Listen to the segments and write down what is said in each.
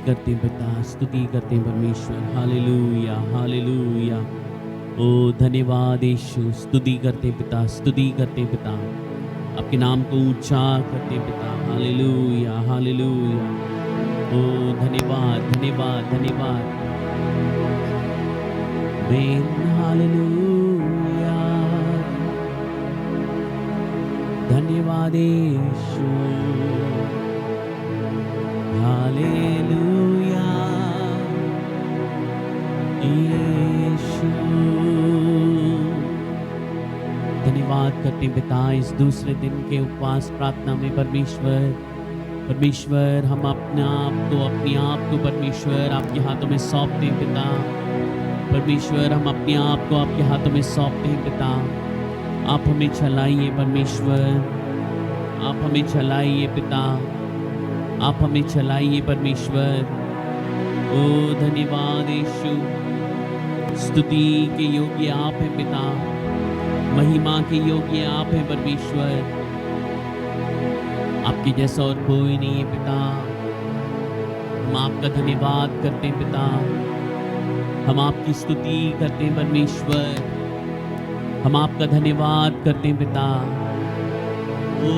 करते पिता, स्तुति करते परमेश्वर। Hallelujah, hallelujah. ओ धन्यवाद यीशु, स्तुति करते पिता, स्तुति करते पिता, आपके नाम को ऊंचा करते पिता। Hallelujah, hallelujah. ओ धन्यवाद, धन्यवाद, धन्यवाद। मेन हालेलुया, धन्यवाद यीशु। हालेलुया यीशु। धन्यवाद करते पिता इस दूसरे दिन के उपवास प्रार्थना में परमेश्वर हम अपने आप को परमेश्वर आपके हाथों में सौंपते हैं पिता। परमेश्वर हम अपने आप को आपके हाथों में सौंपते हैं पिता। आप हमें चलाइए परमेश्वर, आप हमें चलाइए पिता, आप हमें चलाइए परमेश्वर। ओ धन्यवाद यीशु। स्तुति के योग्य आप हैं पिता, महिमा के योग्य आप हैं परमेश्वर। आपके जैसा और कोई नहीं है पिता। हम आपका धन्यवाद करते हैं पिता, हम आपकी स्तुति करते हैं परमेश्वर, हम आपका धन्यवाद करते हैं पिता। ओ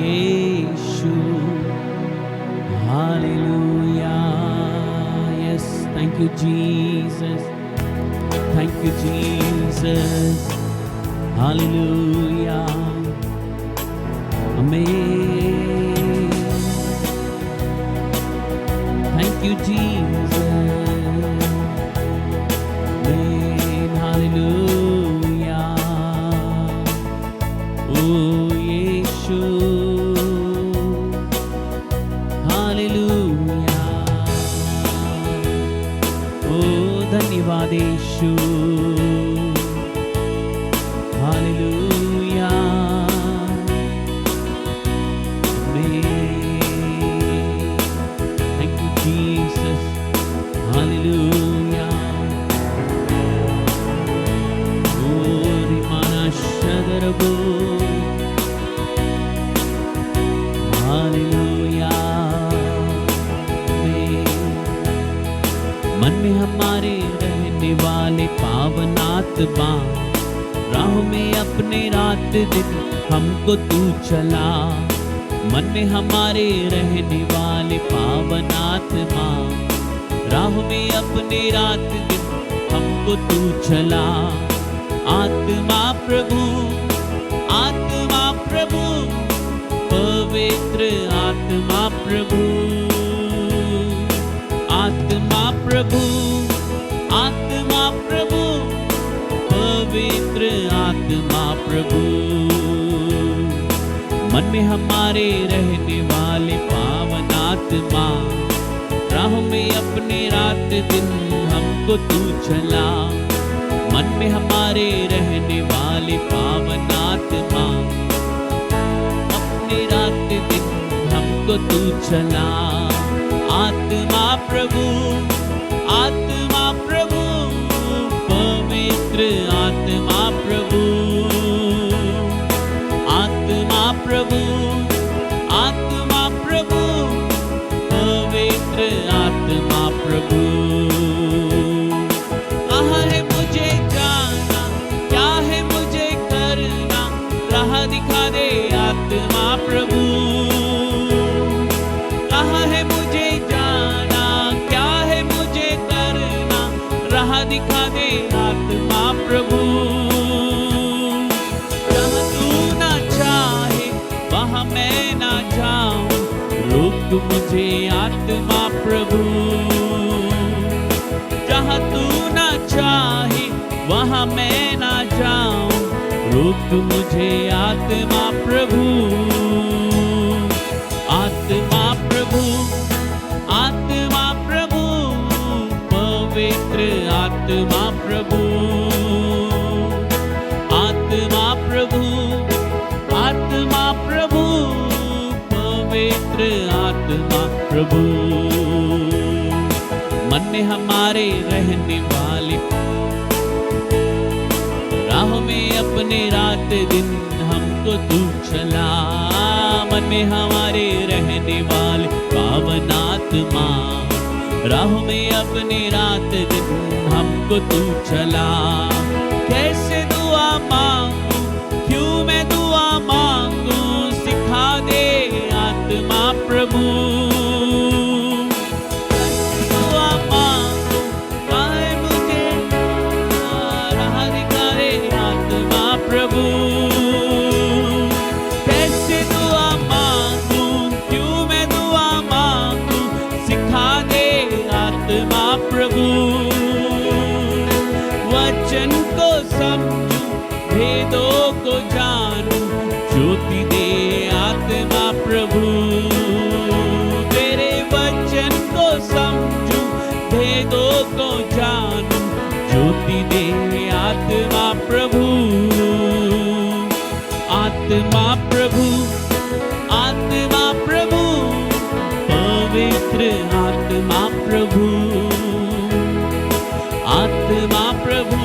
Yeshu, hallelujah. Yes, thank you Jesus, thank you Jesus. Hallelujah, amen. Thank you Jesus, amen. Hallelujah. ओ यीशु, हालेलुया। ओ धन्यवाद Yeshu. Hallelujah, thank you Jesus. Hallelujah. ओ रिमाना शदरबो। हालेलुया। मन में हमारे रहने वाले पावन आत्मा, राह में अपने रात दिन हमको तू चला। मन में हमारे रहने वाले पावन आत्मा, राह में अपने रात दिन हमको तू चला। आत्मा प्रभु, आत्मा प्रभु, पवित्र आत्मा प्रभु, आत्मा प्रभु, आत्मा प्रभु, पवित्र आत्मा प्रभु। मन में हमारे रहने वाले पावन आत्मा, राह में अपने रात दिन हमको तू चला। मन में हमारे रहने वाले पावन आत्मा, अपने रात दिन हमको तू चला। आत्मा प्रभु, आत्मा प्रभु, पवित्र आत्मा प्रभु, आत्मा प्रभु, आत्मा प्रभु, पवित्र आत्मा प्रभु। कहाँ है मुझे जाना, क्या है मुझे करना, राह दिखा दे आत्मा प्रभु। कहाँ है मुझे जाना, क्या है मुझे करना, राह दिखा दे आत्मा प्रभु। जहाँ तू ना चाहे वहाँ मैं ना जाऊं, रोक मुझे आत्मा प्रभु। जहाँ तू ना चाहे वहाँ मैं ना जाऊं, रोक मुझे आत्मा प्रभु। आत्मा प्रभु, आत्मा प्रभु, पवित्र आत्मा प्रभु, आत्मा प्रभु, आत्मा प्रभु, पवित्र आत्मा प्रभु। मन में हमारे रहने वाले, राह में अपने रात दिन हमको तू चला। मन में हमारे रहने वाले पावन आत्मा, राह में अपने रात दिन हमको तू चला। कैसे दुआ मांगू, क्यों मैं दुआ मांगू, सिखा दे आत्मा प्रभु। दुआ मांगू, काहे मुझे राह दिखाए आत्मा प्रभु। कैसे दुआ मांगू, क्यों मैं दुआ मांगू, सिखा दे आत्मा प्रभु। वचन को समझूं, भेदों को जानूं, ज्योति दे आत्मा प्रभु। तेरे वचन को समझूं, भेदों को जानूं, ज्योति दे आत्मा प्रभु। आत्मा प्रभु, आत्मा प्रभु, पवित्र आत्मा प्रभु। आत्मा प्रभु,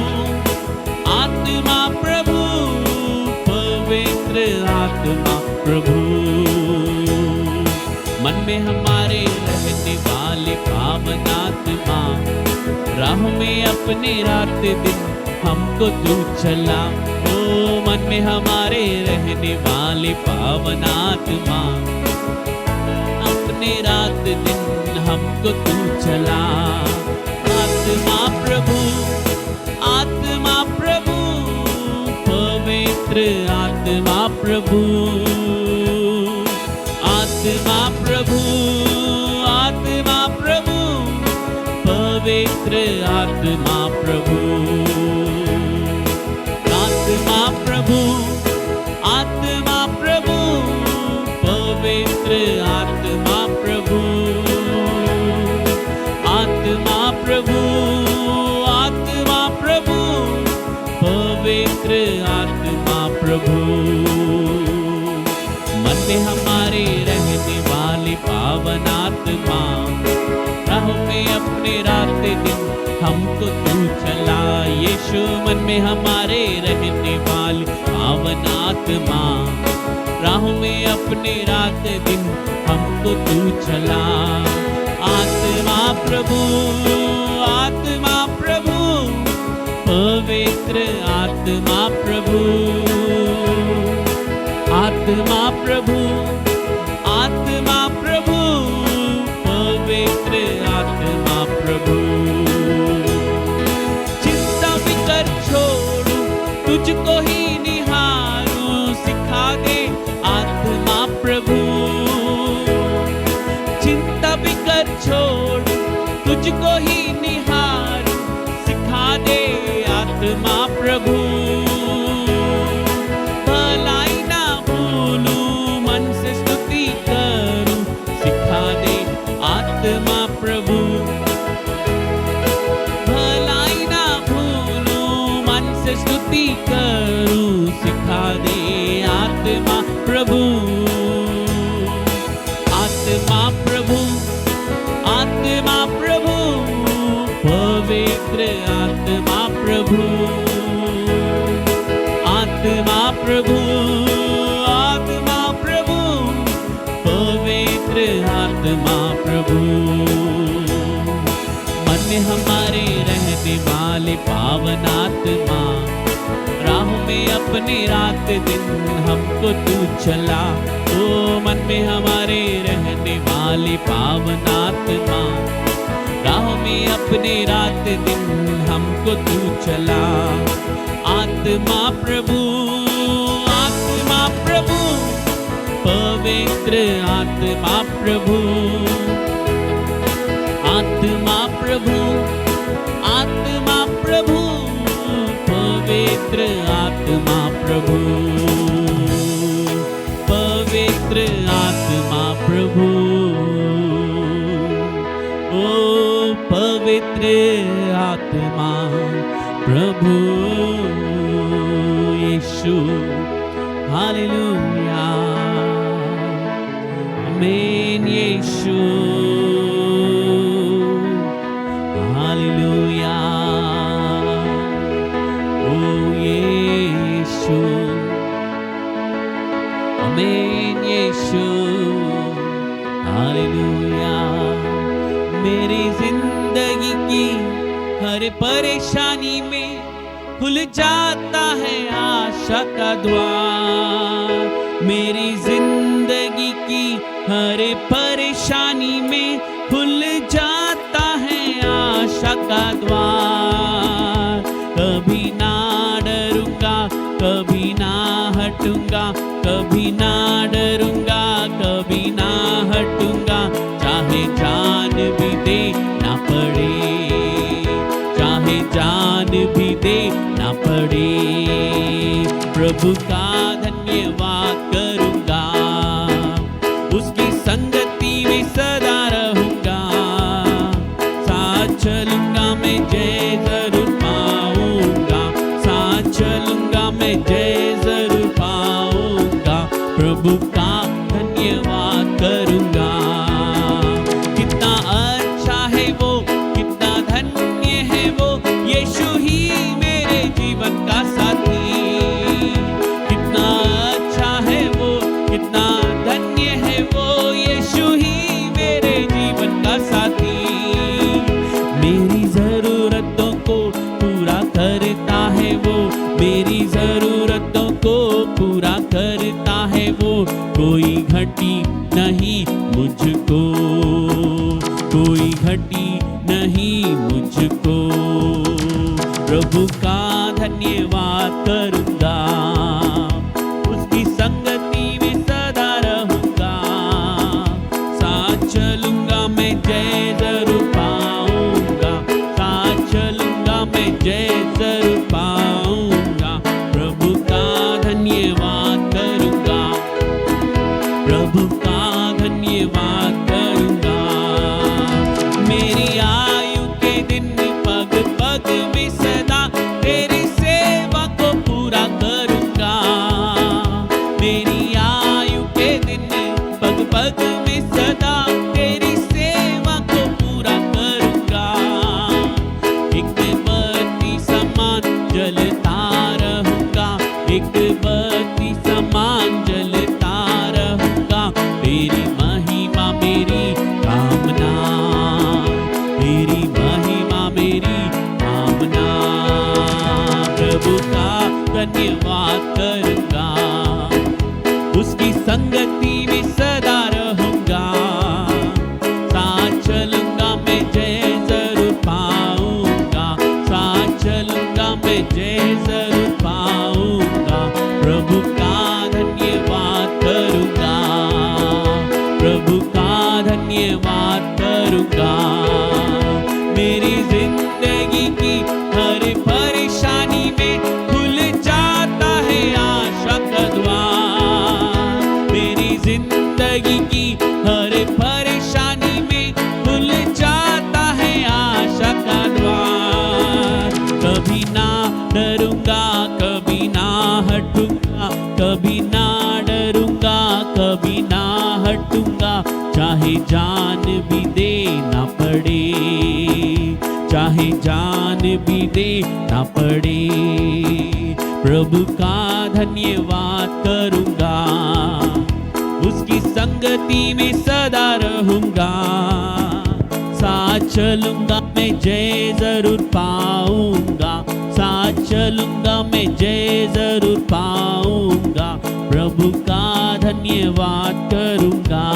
आत्मा प्रभु, पवित्र आत्मा प्रभु। मन में हमारे रहने वाले पावन आत्मा, राह में अपने रात दिन हमको तू चला। ओ मन में हमारे रहने वाले पावन आत्मा, अपने रात दिन हमको तू चला। आत्मा प्रभु, आत्मा प्रभु, पवित्र आत्मा प्रभु। आत्मा प्रभु, आत्मा प्रभु, पवित्र आत्मा प्रभु। आत्मा प्रभु, आत्मा प्रभु, पवित्र आत्मा प्रभु। आत्मा प्रभु, आत्मा प्रभु, पवित्र आत्मा प्रभु। मन में हमारे रहने वाले पावन आत्मा, राह में अपने रात दिन हमको तू चला। यीशु मन में हमारे रहने वाले पावन आत्मा, राह में अपने रात दिन हमको तू चला। आत्मा प्रभु, आत्मा प्रभु, पवित्र आत्मा प्रभु। आत्मा प्रभु, आत्मा प्रभु, पवित्र आत्मा प्रभु। चिंता फिकर छोड़ू, तुझको ही निहारूं, सिखा दे आत्मा प्रभु। चिंता फिकर छोड़ू, तुझको ही निहारूं, सिखा दे आत्मा प्रभु। भलाई ना भूलूं, मन से स्तुति करूं, सिखा दे आत्मा प्रभु। भलाई ना भूलूं, मन से स्तुति करूं, सिखा दे आत्मा प्रभु। आत्मा प्रभु, आत्मा प्रभु, पवित्र आत्मा प्रभु। आत्मा प्रभु, आत्मा प्रभु, पवित्र आत्मा प्रभु। मन में हमारे रहने वाले पावन आत्मा, राह में अपने रात दिन हमको तू चला। ओ मन में हमारे रहने वाले पावन आत्मा, राह में अपने रात दिन हमको तू चला। आत्मा प्रभु, आत्मा प्रभु, पवित्र आत्मा प्रभु। आत्मा प्रभु, आत्मा प्रभु, पवित्र आत्मा प्रभु। पवित्र आत्मा प्रभु, ओ पवित्र आत्मा प्रभु। यीशु, हालेलुया, आमीन। यीशु, हालेलुया, ओ यीशु, आमीन। यीशु, हालेलुया, मेरे मेरी जिंदगी की हर परेशानी में खुल जाता है आशा का द्वार। मेरी जिंदगी की हर परेशानी में खुल जाता है आशा का द्वार। कभी ना डरूंगा, कभी ना हटूंगा, कभी ना डरूंगा, कभी ना हटूंगा, चाहे जान भी देना पड़े, चाहे जान भी देना पड़े। प्रभु का धन्यवाद करूंगा, उसकी संगति में सदा रहूंगा। साथ चलूंगा मैं जय जरूर पाऊंगा, साथ चलूंगा मैं जय जरूर पाऊंगा। प्रभु का धन्यवाद करूंगा। कितना अच्छा है वो, कितना धन्य है वो, यीशु ही मेरे जीवन का साथी। कितना अच्छा है वो, कितना धन्य है वो, यीशु ही मेरे जीवन का साथी। मेरी जरूरतों को पूरा करता है वो, मेरी जरूरतों को पूरा करता है वो। कोई घटी नहीं मुझको, कोई घटी नहीं मुझको। प्रभु का धन्यवाद करूंगा, उसकी संगति में सदा रहूंगा। साथ चलूंगा मैं जय जरूर पाऊंगा, साथ चलूंगा मैं जय जरूर पाऊंगा। प्रभु का धन्यवाद करूंगा, प्रभु का धन्यवाद करूंगा। मेरी आयु के दिन पग पग में सदा तेरी सेवा को पूरा करूंगा। मेरी आयु के दिन पग पग में सदा तेरी सेवा को पूरा करूंगा। एक बत्ती समान जलता रहूंगा, एक बत्ती समान जलता रहूंगा। तेरी महिमा मेरी कामना, तेरी महिमा मेरी कामना। प्रभु का धन्यवाद करूंगा, उसकी संगति में सदा रहूंगा। साथ चलूंगा मैं जय जरूर पाऊंगा, साथ चलूंगा मैं जय जरूर पाऊंगा। प्रभु का धन्यवाद करूंगा, प्रभु का धन्यवाद करूंगा। मेरी जिंदगी की हर परेशानी में खुल जाता है आशा का द्वार। मेरी जिंदगी की हर परेशानी में खुल जाता है आशा का द्वार। कभी ना डरूंगा, कभी ना हटूंगा, कभी ना डरूंगा, कभी ना हटूंगा, चाहे जान भी देना पड़े, चाहे जान भी देना पड़े। प्रभु का धन्यवाद करूंगा, उसकी संगति में सदा रहूंगा। साथ चलूंगा मैं जय जरूर पाऊंगा, साथ चलूंगा मैं जय जरूर पाऊंगा। प्रभु का धन्यवाद करूंगा,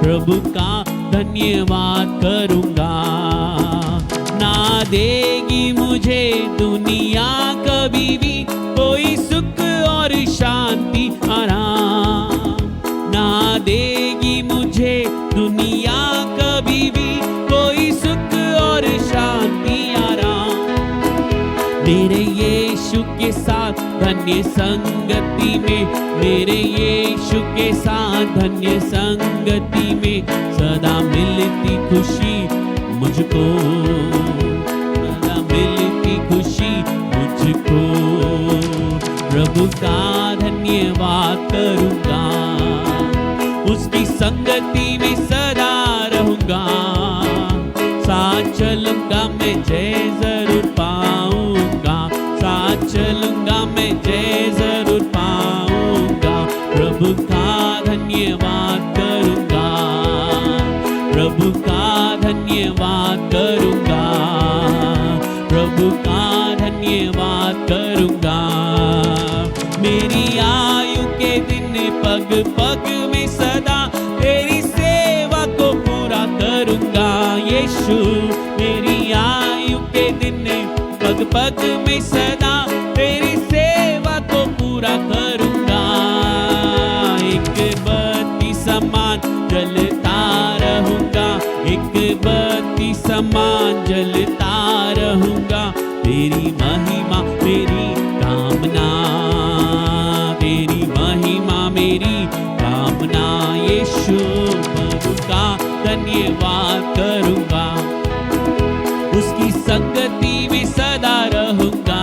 प्रभु का धन्यवाद करूंगा। ना देगी मुझे दुनिया कभी भी कोई सुख और शांति आराम, ना देगी मुझे दुनिया कभी भी कोई सुख और शांति आराम। मेरे यीशु के साथ धन्य संगति में, मेरे यीशु के साथ धन्य संगति में सदा मिलती खुशी मुझको, सदा मिलती खुशी मुझको। प्रभु का धन्यवाद करूंगा, उसकी संगति में सदा रहूंगा। साथ चलूंगा मैं जय जरूर पाऊंगा, साथ चलूंगा मैं जय जरूर पाऊंगा। प्रभु का धन्यवाद करूंगा, प्रभु का धन्यवाद धन्यवाद करूँगा, प्रभु का धन्यवाद करूँगा। मेरी आयु के दिन पग पग में सदा तेरी सेवा को पूरा करूँगा। यीशु मेरी आयु के दिन पग पग में सदा तेरी सेवा को पूरा करूँगा। एक बत्ती समान जलता रहूँगा, एक बत्ती समान जलता रहूँगा। तेरी महिमा मेरी कामना, तेरी महिमा मेरी कामना। यीशु प्रभु का धन्यवाद करूँगा, उसकी संगति में सदा रहूँगा।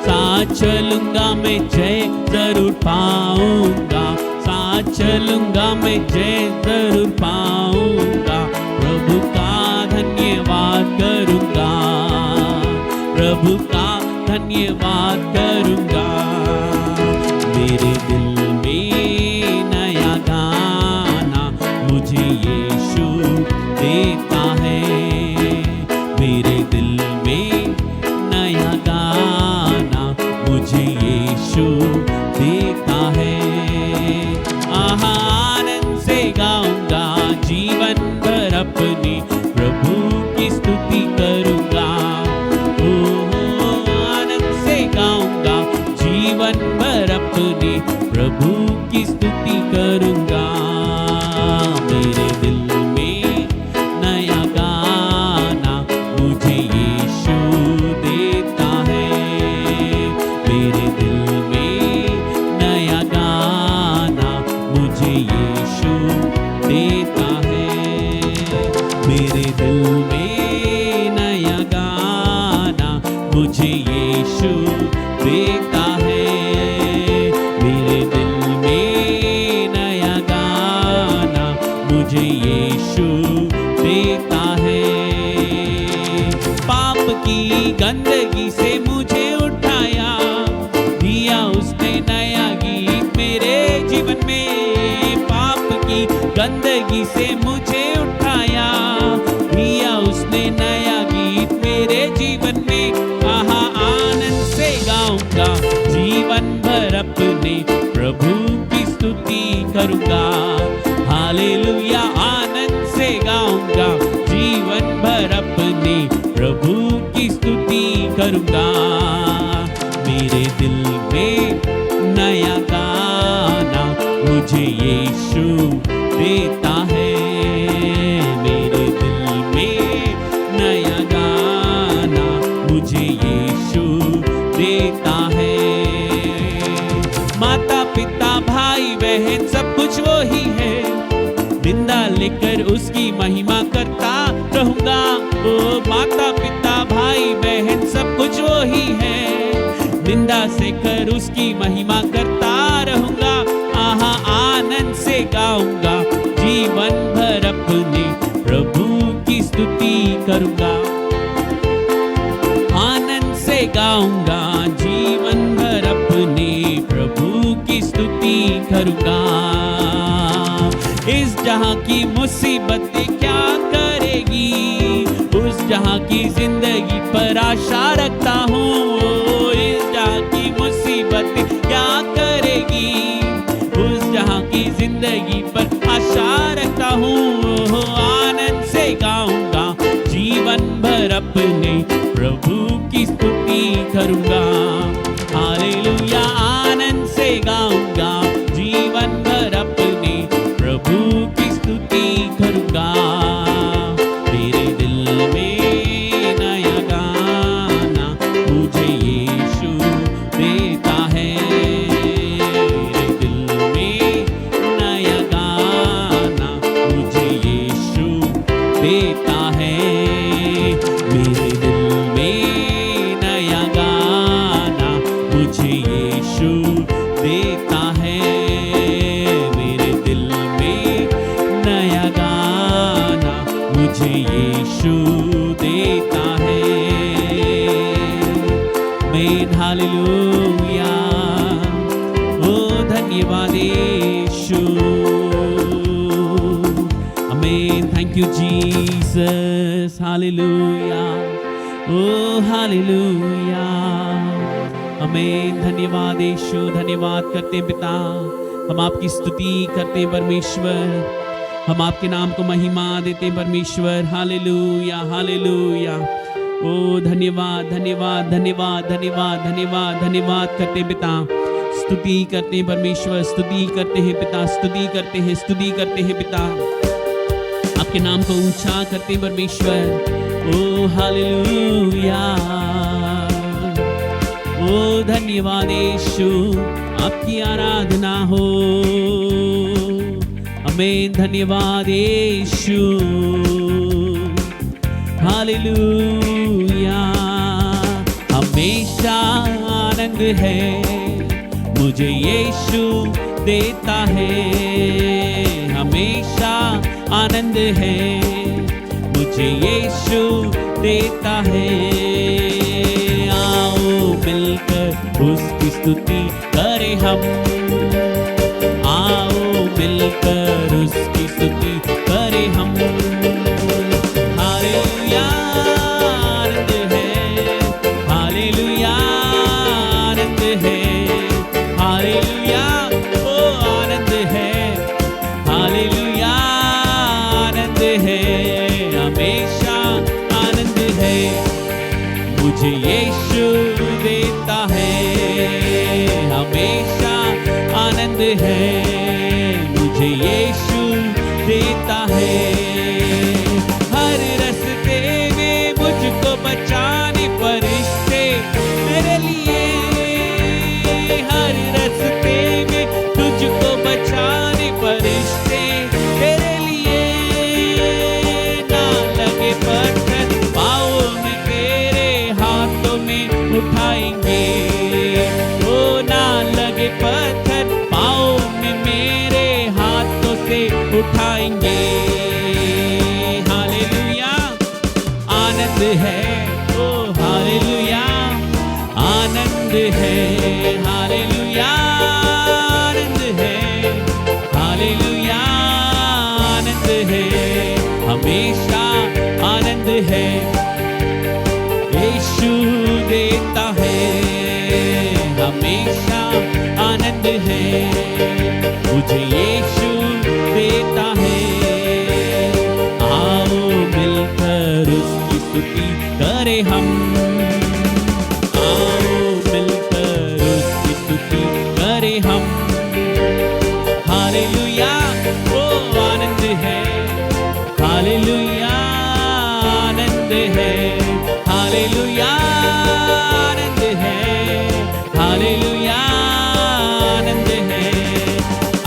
साथ चलूँगा मैं जय जरूर पाऊँगा, साथ चलूँगा मैं जय जरूर पाऊँगा। प्रभु का धन्यवाद करूँगा, प्रभु का धन्यवाद करूँगा। मेरे दिल में नया गाना मुझे यीशु देता है, मेरे दिल में नया गाना मुझे यीशु देता है। आनंद से गाऊंगा जीवन भर अपनी प्रभु की स्तुति करूँगा। आनंद से गाऊंगा जीवन भर अपनी प्रभु की स्तुति करूँगा। मेरे दिल में नया गाना मुझे यीशु देता है, मेरे दिल में नया गाना मुझे यीशु देता है। मेरे दिल में नया गाना मुझे यीशु देता है, मेरे दिल में नया गाना मुझे यीशु देता है। पाप की गंदगी से मुझे उठाया, दिया उसने नया गीत मेरे जीवन में। पाप की गंदगी से मुझे उठाया, दिया उसने नया गीत मेरे जीवन में। आनंद से गाऊंगा जीवन भर अपने प्रभु की स्तुति करूँगा। हालेलुया, आनंद से गाऊंगा जीवन भर अपने प्रभु की स्तुति करूँगा। मेरे दिल में नया गाना मुझे यीशु देता है, मेरे दिल में नया गाना मुझे यीशु देता है। माता पिता भाई बहन सब कुछ वो ही है, निंदा लेकर उसकी महिमा करता रहूँगा। ओ माता पिता भाई बहन सब कुछ वो ही है, निंदा से कर उसकी महिमा करता रहूँगा। आनंद से गाऊंगा जीवन भर अपने प्रभु की स्तुति करूँगा। आनंद से गाऊंगा जीवन भर अपने प्रभु की स्तुति करूँगा। इस जहां की मुसीबतें क्या करेगी, उस जहां की जिंदगी पर आशा रखता हूँ। इस जहां की मुसीबतें क्या करेगी, उस जहां की जिंदगी पर आशा रखता हूँ। आनंद से गाऊंगा जीवन भर अपने प्रभु की स्तुति करूँगा। हालेलुया, आनंद से गाऊंगा जीवन भर अपने प्रभु की स्तुति करूँगा। मेरे दिल में नया गाना मुझे यीशु देता है, मेरे दिल में नया गाना मुझे यीशु देता है। मेरे दिल में नया गाना मुझे यीशु देता है, मेरे दिल में नया गाना मुझे यीशु देता है। आमीन, हालेलुया। ओ धन्यवाद यीशु, आमीन। Thank you Jesus. Jesus, hallelujah, oh hallelujah. आमीन। धन्यवाद यीशु, धन्यवाद करते हैं पिता, हम आपकी स्तुति करते हैं परमेश्वर, हम आपके नाम को महिमा देते हैं परमेश्वर। Hallelujah, hallelujah. ओ धन्यवाद, धन्यवाद, धन्यवाद, धन्यवाद, धन्यवाद, धन्यवाद करते हैं पिता, स्तुति करते हैं परमेश्वर, स्तुति करते हैं पिता, स्तुति करते हैं, स्तुति करते हैं पिता, आपके नाम को ऊंचा करते हैं परमेश्वर। ओ हालेलुया, ओ धन्यवाद यीशु, आपकी आराधना हो। आमीन। धन्यवाद यीशु, हालेलुया। हमेशा आनंद है मुझे यीशु देता है, हमेशा आनंद है मुझे यीशु देता है। आओ मिलकर उसकी स्तुति करें हम, आओ मिलकर उसकी स्तुति करें हम। हालेलुया आनंद है, हालेलुया आनंद है, हालेलुया ओ आनंद है, हालेलुया आनंद है, हमेशा आनंद है मुझे यीशु देता है, हमेशा आनंद है मुझे यीशु देता है। हर रास्ते में मुझको बचाने फरिश्ते मेरे लिए, हर रास्ते में तुझको बचाने फरिश्ते तेरे लिए। ना लगे पत्थर पाँव में तेरे हाथों में उठाएंगे, ओ ना लगे पत्थर पाँव में मेरे हाथों से उठाएंगे। हालेलुया आनंद है, ओ हालेलुया आनंद है, हालेलुया आनंद है, हालेलुया आनंद है, हमेशा आनंद है यीशु देता है, हमेशा आनंद है मुझे यीशु देता है। आओ मिलकर उसकी स्तुति करें हम, आओ मिलकर उसकी स्तुति करें हम। हालेलुया ओ आनंद है, हालेलुया आनंद है, हालेलुया आनंद है, हालेलुया आनंद है।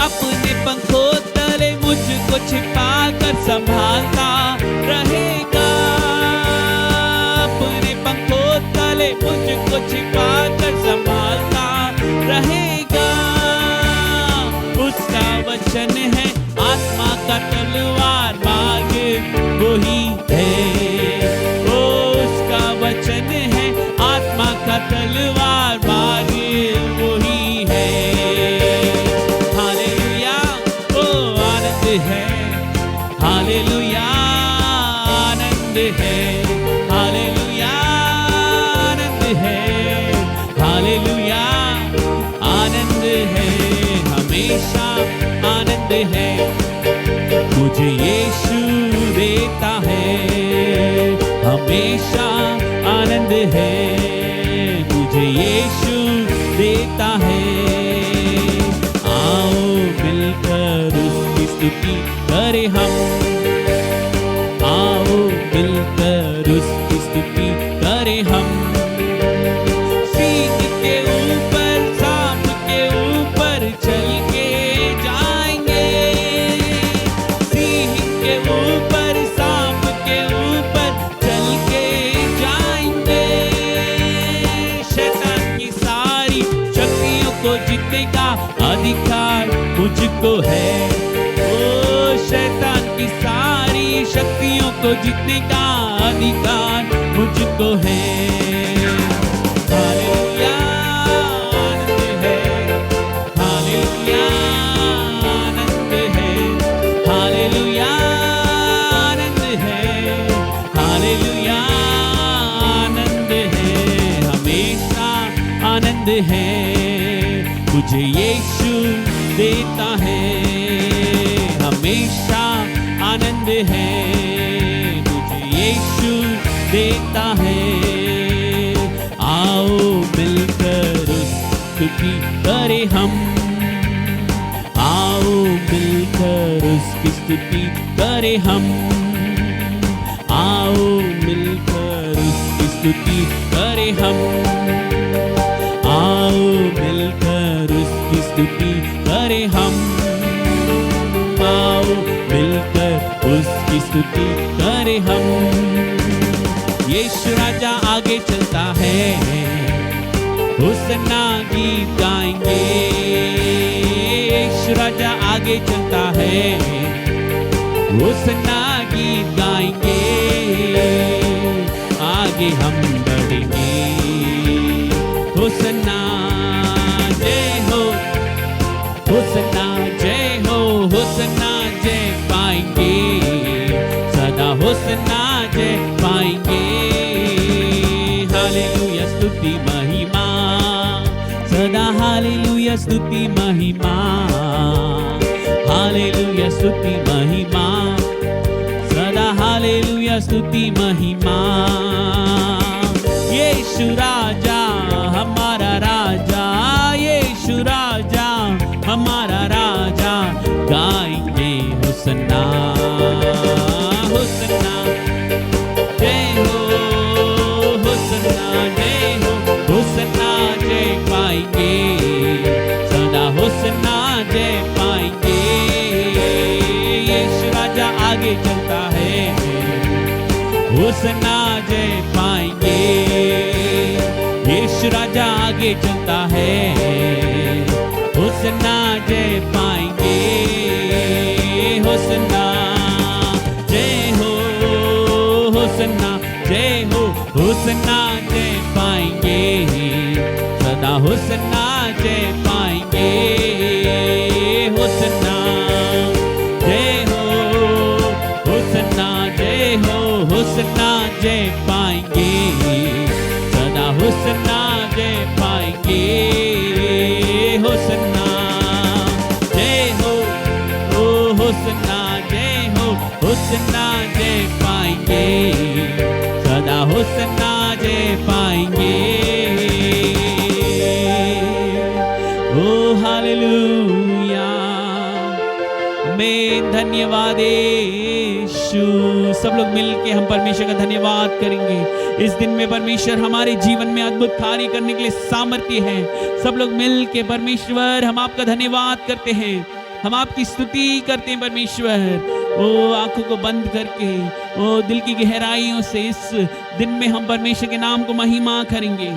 अपने पंखों तले मुझको छिपा कर संभालता रहेगा, अपने पंखों तले मुझको छिपा कर संभालता रहेगा। उसका वचन है आत्मा का तलवार, मार्ग वही है, ओ उसका वचन है आत्मा का तलवार, मार्ग वही है। हालेलुया ओ आनंद है, हालेलुया आनंद है, हालेलुया आनंद है, हालेलुया आनंद है, हमेशा आनंद है मुझे यीशु देता है, हमेशा आनंद है मुझे यीशु देता है। आओ मिलकर उसकी स्तुति करें हम, आओ मिलकर उसकी स्तुति करें हम। सींग के ऊपर सांप के ऊपर चल के जाएंगे, सींग के ऊपर सांप के ऊपर चल के जाएंगे। शैतान की सारी शक्तियों को जीतने का अधिकार मुझको है, ओ शैतान की सारी शक्तियों को जीतने का अधिकार मुझको है। हालेलुया आनंद है, हालेलुया आनंद है, हालेलुया आनंद है, आनंद है, मुझे यीशु देता है। हमेशा आनंद है, मुझे यीशु देता है। आओ मिलकर स्तुति करें हम, आओ मिलकर उसकी स्तुति करें हम, आओ मिलकर उसकी स्तुति करें हम, आओ मिलकर उसकी स्तुति करें हम, आओ मिलकर उसकी स्तुति करें हम। यीशु राजा आगे चलता है, होसन्ना गीत गाएंगे। यीशु राजा आगे चलता है, होसन्ना गीत गाएंगे। आगे हम बढ़ेंगे, होसन्ना जय हो, होसन्ना जय हो, होसन्ना जय पाएंगे, सदा होसन्ना जय पाएंगे। हालेलुया स्तुति महिमा, सदा हालेलुया स्तुति महिमा, हालेलुया स्तुति महिमा, सदा हालेलुया स्तुति महिमा। यीशु राजा हमारा राजा, यीशु राजा हमारा राजा, गाएंगे होसन्ना, होसन्ना जय हो, होसन्ना जय हो, होसन्ना जय पाएंगे, सदा होसन्ना जय पाएंगे। यीशु राजा आगे चलता है, होसन्ना जय पाएंगे। यीशु राजा आगे चलता है, होसन्ना जय पाएंगे, होसन्ना जय हो, होसन्ना जय हो, होसन्ना जय पाएंगे, सदा होसन्ना जय पाएंगे। होसन्ना जय हो, होसन्ना जय हो, होसन्ना जय पाएंगे, सदा होसन्ना जय पाएंगे। होसन्ना जय हो, ओ होसन्ना जय हो, होसन्ना जय पाएंगे, सदा होसन्ना जय पाएंगे। ओ हालेलुया, आमीन। धन्यवाद यीशु। सब लोग मिलके हम परमेश्वर का धन्यवाद करेंगे। इस दिन में परमेश्वर हमारे जीवन में अद्भुत कार्य करने के लिए सामर्थ्य है। सब लोग मिलके परमेश्वर हम आपका धन्यवाद करते हैं, हम आपकी स्तुति करते हैं परमेश्वर। ओ आंखों को बंद करके, ओ दिल की गहराइयों से इस दिन में हम परमेश्वर के नाम को महिमा करेंगे।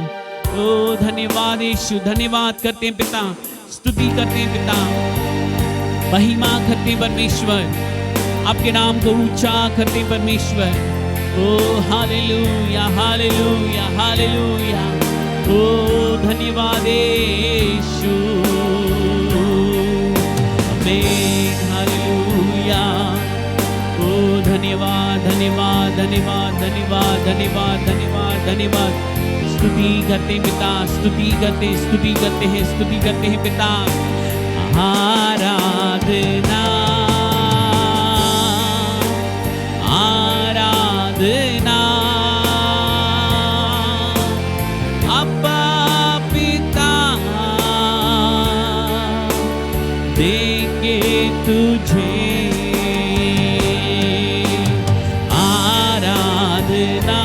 ओ धन्यवाद यीशु, धन्यवाद करते हैं पिता, स्तुति करते हैं पिता, महिमा करते हैं परमेश्वर, आपके नाम को ऊंचा करते हैं परमेश्वर। ओ हालेलुया, हालेलुया, हालेलुया। ओ धन्यवाद यीशु, आमीन, हालेलुया। ओ धन्यवाद, धन्यवाद, धन्यवाद, धन्यवाद, धन्यवाद, धन्यवाद, धन्यवाद। स्तुति करते पिता, स्तुति करते, स्तुति करते हैं, स्तुति करते हैं पिता। आराधना, आराधना अब्बा पिता देंगे तुझे। आराधना,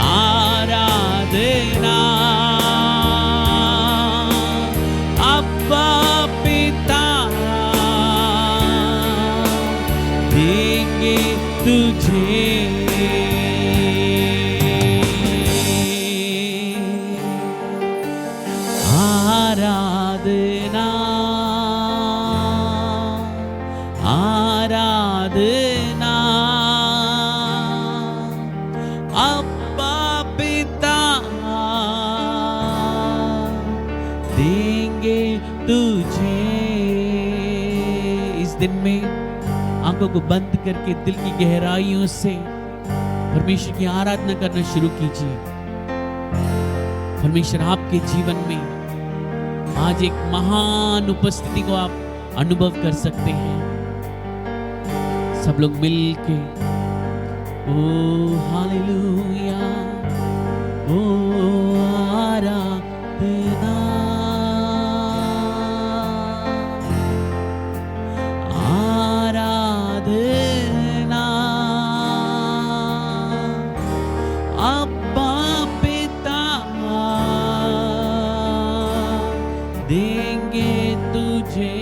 आराधना अब्बा पिता देंगे तुझे। आराधना, आराधना अब्बा पिता देंगे तुझे। इस दिन में आंखों को बंद करके दिल की गहराइयों से परमेश्वर की आराधना करना शुरू कीजिए। परमेश्वर आपके जीवन में आज एक महान उपस्थिति को आप अनुभव कर सकते हैं। सब लोग मिल के ओ हालेलुया, ओ आराधना, आराधना अब्बा पिता देंगे तुझे,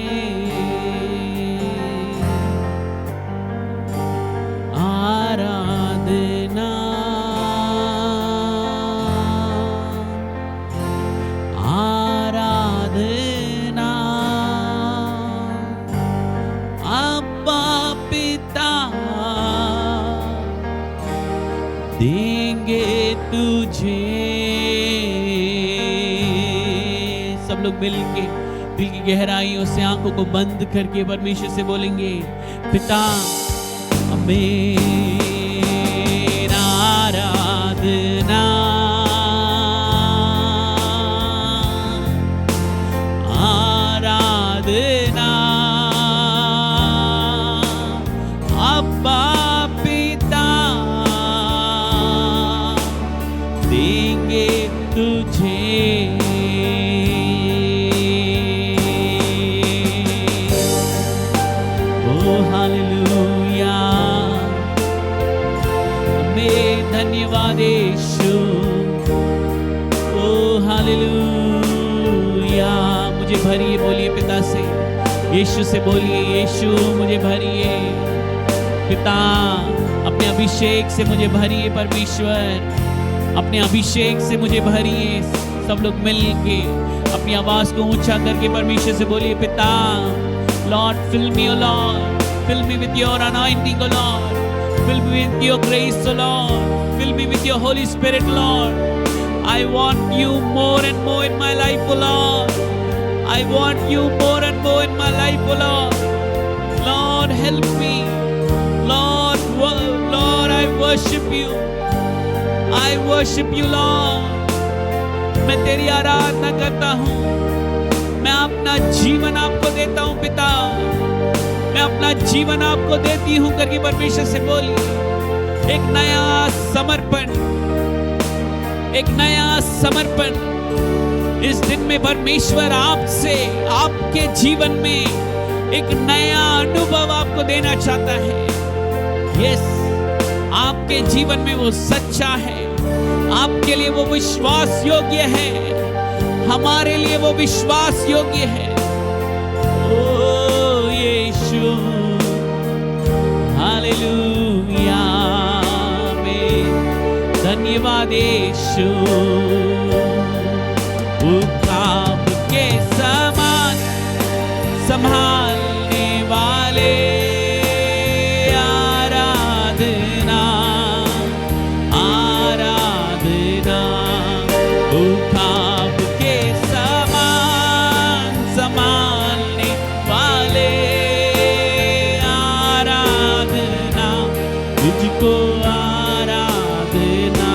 आराधना आराधना अब्बा पिता देंगे तुझे। सब लोग मिल के दिल की गहराइयों से आंखों को बंद करके परमेश्वर से बोलेंगे, पिता मेरा आराधना, आराधना अब्बा पिता देंगे तुझे। ओ हालेलुया, में धन्यवाद यीशु। ओ हालेलुया, मुझे भरिए, बोलिए पिता से, यीशु से बोलिए, यीशु मुझे भरिए, पिता अपने अभिषेक से मुझे भरिए, परमेश्वर अपने अभिषेक से मुझे भरिए। सब लोग मिल के अपनी आवाज को ऊंचा करके परमेश्वर से बोलिए, पिता Lord fill me oh Lord, fill me with your anointing O Lord, fill me with your grace O Lord, fill me with your Holy Spirit Lord. I want you more and more in my life O Lord, I want you more and more in my life O Lord. Lord help me, Lord, Lord I worship you, I worship you Lord। मैं तेरी आराधना करता हूँ, मैं अपना जीवन आपको देता हूँ पिता, मैं अपना जीवन आपको देती हूं करके परमेश्वर से बोलिए। एक नया समर्पण, एक नया समर्पण इस दिन में परमेश्वर आपसे, आपके जीवन में एक नया अनुभव आपको देना चाहता है। यस, आपके जीवन में वो सच्चा है, आपके लिए वो विश्वास योग्य है, हमारे लिए वो विश्वास योग्य है। ओ यीशु हालेलुया, में धन्यवाद यीशु। उठाव के समान संभालने वाले, आराधना आराधना उठाव के समान संभालने वाले, तुझको आराधना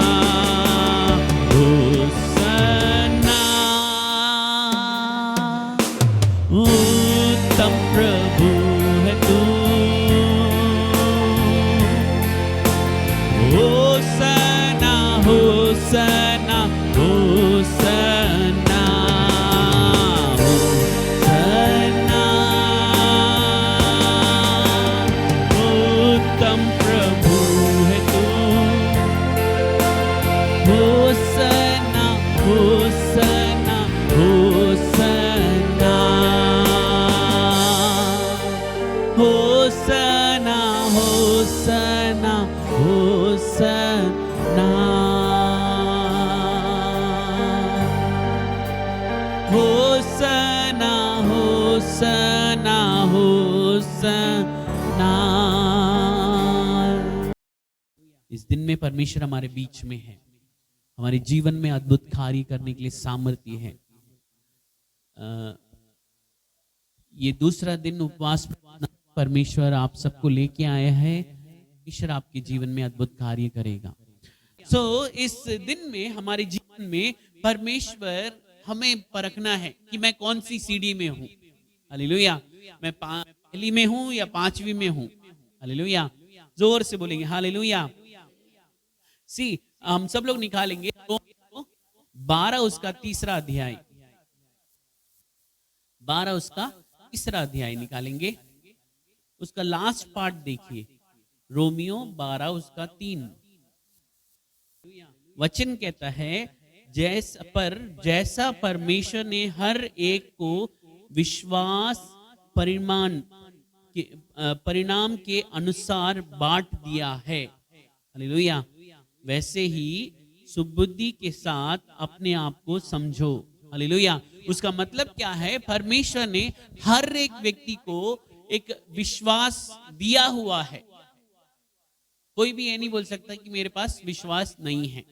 होसन्ना। उत्तम प्रभु है तू, होसन्ना होसन्ना होसन्ना होसन्ना। उत्तम प्रभु है तू, Hosanna Hosanna Hosanna Hosanna Hosanna Hosanna Hosanna Hosanna Hosanna. इस दिन में परमेश्वर हमारे बीच में है, हमारे जीवन में अद्भुत कार्य करने के लिए सामर्थ्य है। ये दूसरा दिन उपवास परमेश्वर आप सबको लेके आया है, ईश्वर आपके जीवन में अद्भुत कार्य करेगा। इस दिन में हमारे जीवन में परमेश्वर हमें परखना है कि मैं कौन सी सीढ़ी में हूं। हालेलुया। मैं पहली में हूं या पांचवी में हूं। हालेलुया। जोर से बोलेंगे हालेलुया। सी हम सब लोग निकालेंगे 12 उसका तीसरा अध्याय, 12 उसका तीसरा अध्याय निकालेंगे। उसका लास्ट पार्ट देखिए, रोमियो 12 उसका 3 वचन कहता है, जैसा परमेश्वर ने हर एक को विश्वास परिणाम के अनुसार बांट दिया है, हालेलुया, वैसे ही सुबुद्धि के साथ अपने आप को समझो। हालेलुया। उसका मतलब क्या है? परमेश्वर ने हर एक व्यक्ति को एक विश्वास दिया हुआ है। कोई भी ये नहीं बोल सकता कि मेरे पास विश्वास नहीं है।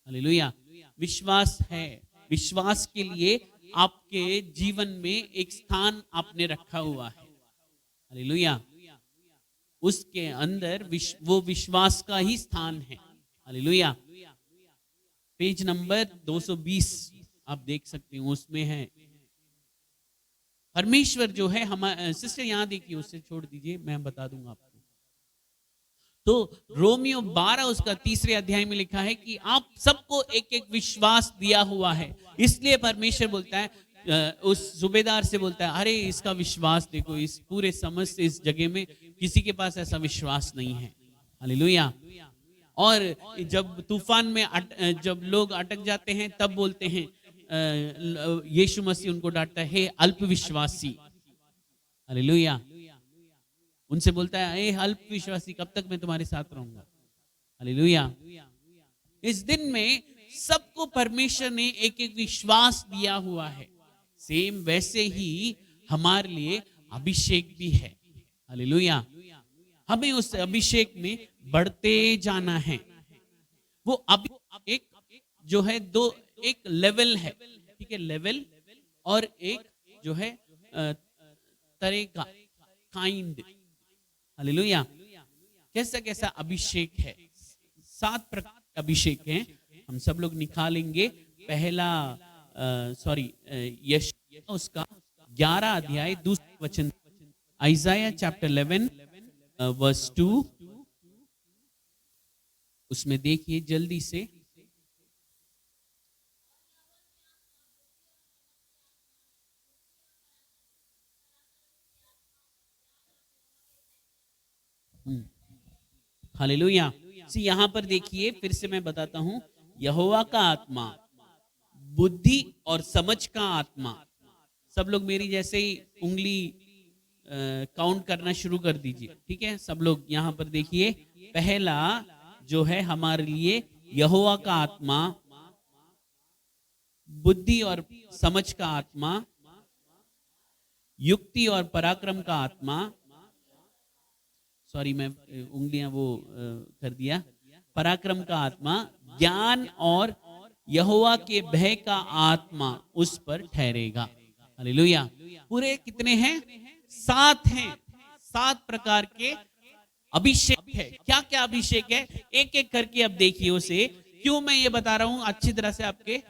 हालेलुया। विश्वास है। विश्वास के लिए आपके जीवन में एक स्थान आपने रखा हुआ है। हालेलुया। उसके अंदर वो विश्वास का ही स्थान है। हालेलुया। पेज नंबर 220 आप देख सकते हो, उसमें है परमेश्वर जो है हमारे। सिस्टर यहां देखिए, उससे छोड़ दीजिए, मैं बता दूंगा आपको। तो रोमियो 12 उसका तीसरे अध्याय में लिखा है कि आप सबको एक एक विश्वास दिया हुआ है। इसलिए परमेश्वर बोलता है, उस सूबेदार से बोलता है, अरे इसका विश्वास देखो, इस पूरे समस्त इस जगह में किसी के पास ऐसा विश्वास नहीं है। हालेलुया। और जब तूफान में जब लोग अटक जाते हैं तब बोलते हैं, यीशु मसीह उनको डांटता है, हे अल्पविश्वासी। हालेलुया। उनसे बोलता है, हे अल्पविश्वासी, कब तक मैं तुम्हारे साथ रहूंगा। हालेलुया। इस दिन में सबको परमेश्वर ने एक एक विश्वास दिया हुआ है। सेम वैसे ही हमारे लिए अभिषेक भी है। हालेलुया। हमें उस अभिषेक में बढ़ते जाना है। वो अभिषेक जो है एक लेवल है, ठीक है, लेवल, और एक जो है तरह का काइंड। हालेलुया। कैसा कैसा अभिषेक है? 7 प्रकार के अभिषेक हैं। हम सब लोग निकालेंगे। पहला यशायाह उसका 11 अध्याय 2 वचन, आइज़ाया चैप्टर 11 वर्स 2, उसमें देखिए जल्दी से। हालेलुया। यहां पर देखिए, फिर से मैं बताता हूं, यहोवा का आत्मा, बुद्धि और समझ का आत्मा। सब लोग मेरी जैसे ही उंगली काउंट करना शुरू कर दीजिए, ठीक है? सब लोग यहां पर देखिए। पहला जो है हमारे लिए यहोवा का आत्मा, बुद्धि और समझ का आत्मा, युक्ति और पराक्रम का आत्मा। सॉरी, मैं उंगलियां वो कर दिया। पराक्रम का आत्मा, ज्ञान और यहोवा के भय का आत्मा उस पर ठहरेगा। हालेलुया। पूरे कितने हैं? 7 हैं। 7 प्रकार के अभिषेक है। क्या क्या अभिषेक है? एक एक करके अब देखिए उसे। क्यों मैं ये बता रहा हूं? अच्छी तरह से आपके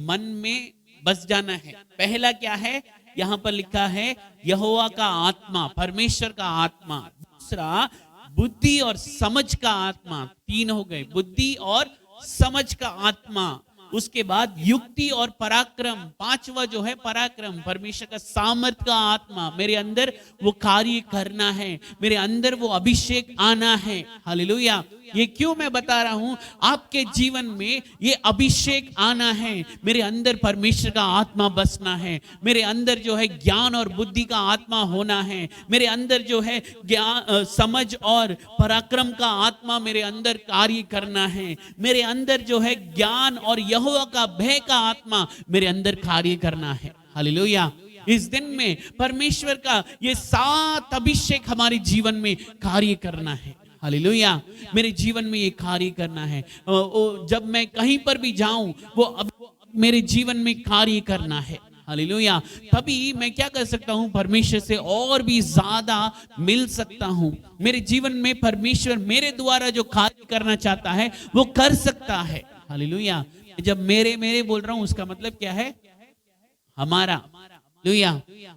मन में बस जाना है। पहला क्या है? यहां पर लिखा है यहोवा का आत्मा, परमेश्वर का आत्मा। दूसरा बुद्धि और समझ का आत्मा। 3 हो गए, बुद्धि और समझ का आत्मा। उसके बाद युक्ति और पराक्रम। 5वां जो है पराक्रम, परमेश्वर का सामर्थ का आत्मा। मेरे अंदर वो कार्य करना है, मेरे अंदर वो अभिषेक आना है। हालेलुया। ये क्यों मैं बता रहा हूं? आपके जीवन में ये अभिषेक आना है। मेरे अंदर परमेश्वर का आत्मा बसना है। मेरे अंदर जो है ज्ञान और बुद्धि का आत्मा होना है। मेरे अंदर जो है ज्ञान, समझ और पराक्रम का आत्मा मेरे अंदर कार्य करना है। मेरे अंदर जो है ज्ञान और यहोवा का भय का आत्मा मेरे अंदर कार्य करना है। हालेलुया। इस दिन में परमेश्वर का ये 7 अभिषेक हमारे जीवन में कार्य करना है। हालेलुया। मेरे जीवन में ये कार्य करना है। जब मैं कहीं पर भी जाऊं, वो अब मेरे जीवन में कार्य करना है। हालेलुया। तभी मैं क्या कर सकता हूं? परमेश्वर से और भी ज्यादा मिल सकता हूं। मेरे जीवन में परमेश्वर मेरे द्वारा जो कार्य करना चाहता है वो कर सकता है। हालेलुया। जब मेरे मेरे बोल रहा हूं उसका मतलब क्या है? हमारा। हालेलुया।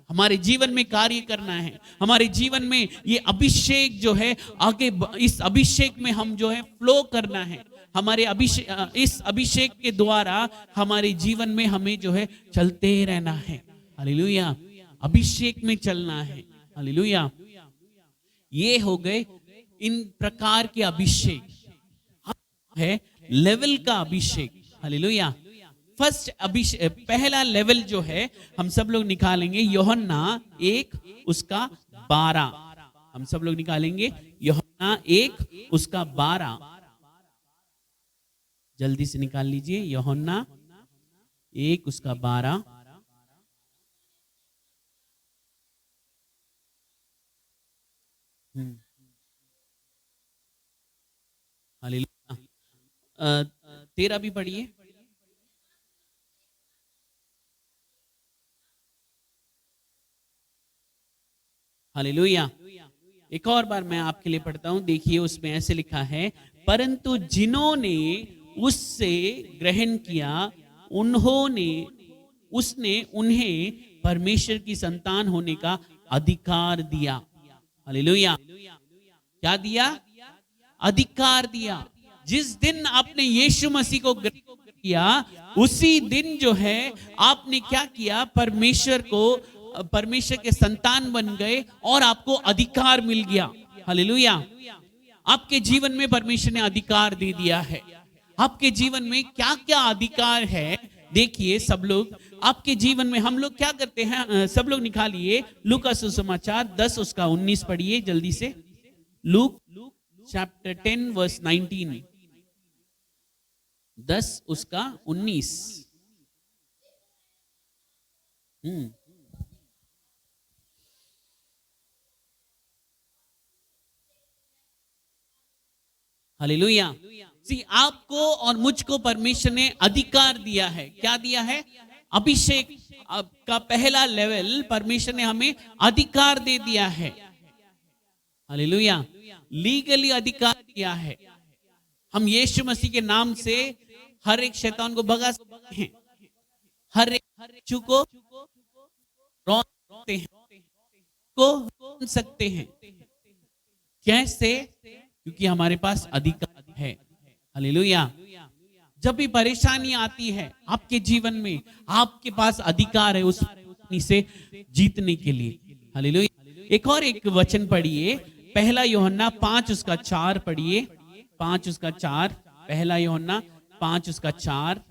हमारे जीवन में कार्य करना है, हमारे जीवन में ये अभिषेक जो है आगे इस अभिषेक में हम जो है फ्लो करना है। हमारे अभिषेक, इस अभिषेक के द्वारा हमारे जीवन में हमें जो है चलते रहना है। हालेलुया। अभिषेक में चलना है। हालेलुया। ये हो गए इन प्रकार के अभिषेक। है लेवल का अभिषेक। हालेलुया। फर्स्ट अभिषेक, पहला लेवल जो है हम सब लोग निकालेंगे यूहन्ना 1 उसका 12। हम सब लोग निकालेंगे यूहन्ना 1 उसका 12। जल्दी से निकाल लीजिए यूहन्ना 1 उसका 12। हालेलुया। 13 भी पढ़िए। हालेलुया। एक और बार मैं आपके लिए पढ़ता हूं, देखिए उसमें ऐसे लिखा है, परंतु जिन्होंने उससे ग्रहण किया उसने उन्हें परमेश्वर की संतान होने का अधिकार दिया। हालेलुया। क्या दिया? अधिकार दिया। जिस दिन आपने यीशु मसीह को ग्रहण किया उसी दिन जो है आपने क्या किया? परमेश्वर के संतान बन गए और आपको अधिकार मिल गया। हालेलुया। आपके जीवन में परमेश्वर ने अधिकार दे दिया है। आपके जीवन में क्या क्या अधिकार है? देखिए सब लोग, आपके जीवन में हम लोग क्या करते हैं? सब लोग निकालिए लूका सुसमाचार 10 उसका 19 पढ़िए जल्दी से। लूक चैप्टर 10 वर्स 19, 10 उसका 19। हालेलुया। आपको और मुझको परमेश्वर ने अधिकार दिया है। क्या दिया है? अभिषेक का पहला लेवल परमेश्वर ने हमें अधिकार दे दिया है। हालेलुया। लीगली अधिकार दिया है। हम यीशु मसीह के नाम से हर एक शैतान को भगा सकते हैं, हर एक चू को रोक सकते हैं, को सकते हैं। कैसे? क्योंकि हमारे पास अधिकार है। हालेलुया। जब भी परेशानी आती है आपके जीवन में, आपके पास अधिकार है उस परेशानी से जीतने के लिए। हालेलुया। एक और एक वचन पढ़िए, पहला यूहन्ना 5 उसका 4 पढ़िए। 5 उसका 4, पहला यूहन्ना 5 उसका 4।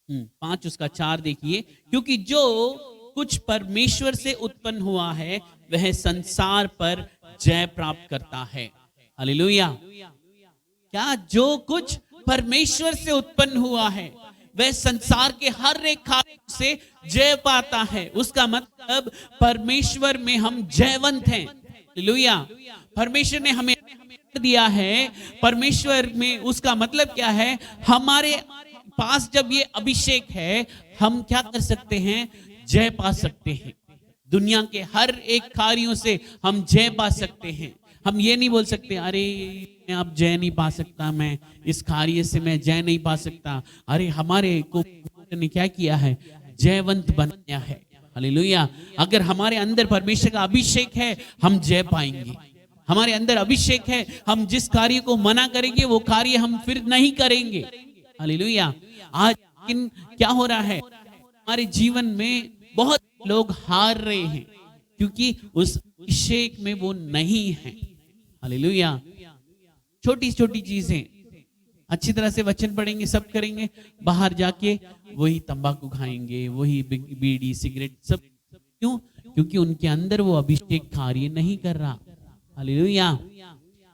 पांच उसका 4 देखिए, क्योंकि जो कुछ परमेश्वर से उत्पन्न हुआ है वह संसार पर जय प्राप्त करता है। हालेलुया। क्या? जो कुछ परमेश्वर से उत्पन्न हुआ है वह संसार के हर एक कार्य से जय पाता है। उसका मतलब परमेश्वर में हम जयवंत हैं। हालेलुया। परमेश्वर ने हमें दिया है परमेश्वर में, उसका मतलब क्या है? हमारे पास जब ये अभिषेक है हम क्या कर सकते हैं? जय पा सकते हैं। दुनिया के हर एक कार्यों से हम जय पा सकते हैं। हम ये नहीं बोल सकते अरे मैं अब जय नहीं पा सकता, मैं इस कार्य से मैं जय नहीं पा सकता। अरे हमारे को ने क्या किया है? जयवंत बनाया है। हालेलुया। अगर हमारे अंदर परमेश्वर का अभिषेक है हम जय पाएंगे। हमारे अंदर अभिषेक है, हम जिस कार्य को मना करेंगे वो कार्य हम फिर नहीं करेंगे। हालेलुया। आज क्या हो रहा है? हमारे जीवन में बहुत लोग हार रहे हैं क्योंकि उस अभिषेक में वो नहीं है। हालेलुया। छोटी छोटी चीजें अच्छी तरह से वचन पढ़ेंगे, सब करेंगे, बाहर जाके वही तंबाकू खाएंगे, वही बीड़ी सिगरेट सब। क्यों? क्योंकि उनके अंदर वो अभिषेक कार्य नहीं कर रहा। हालेलुया।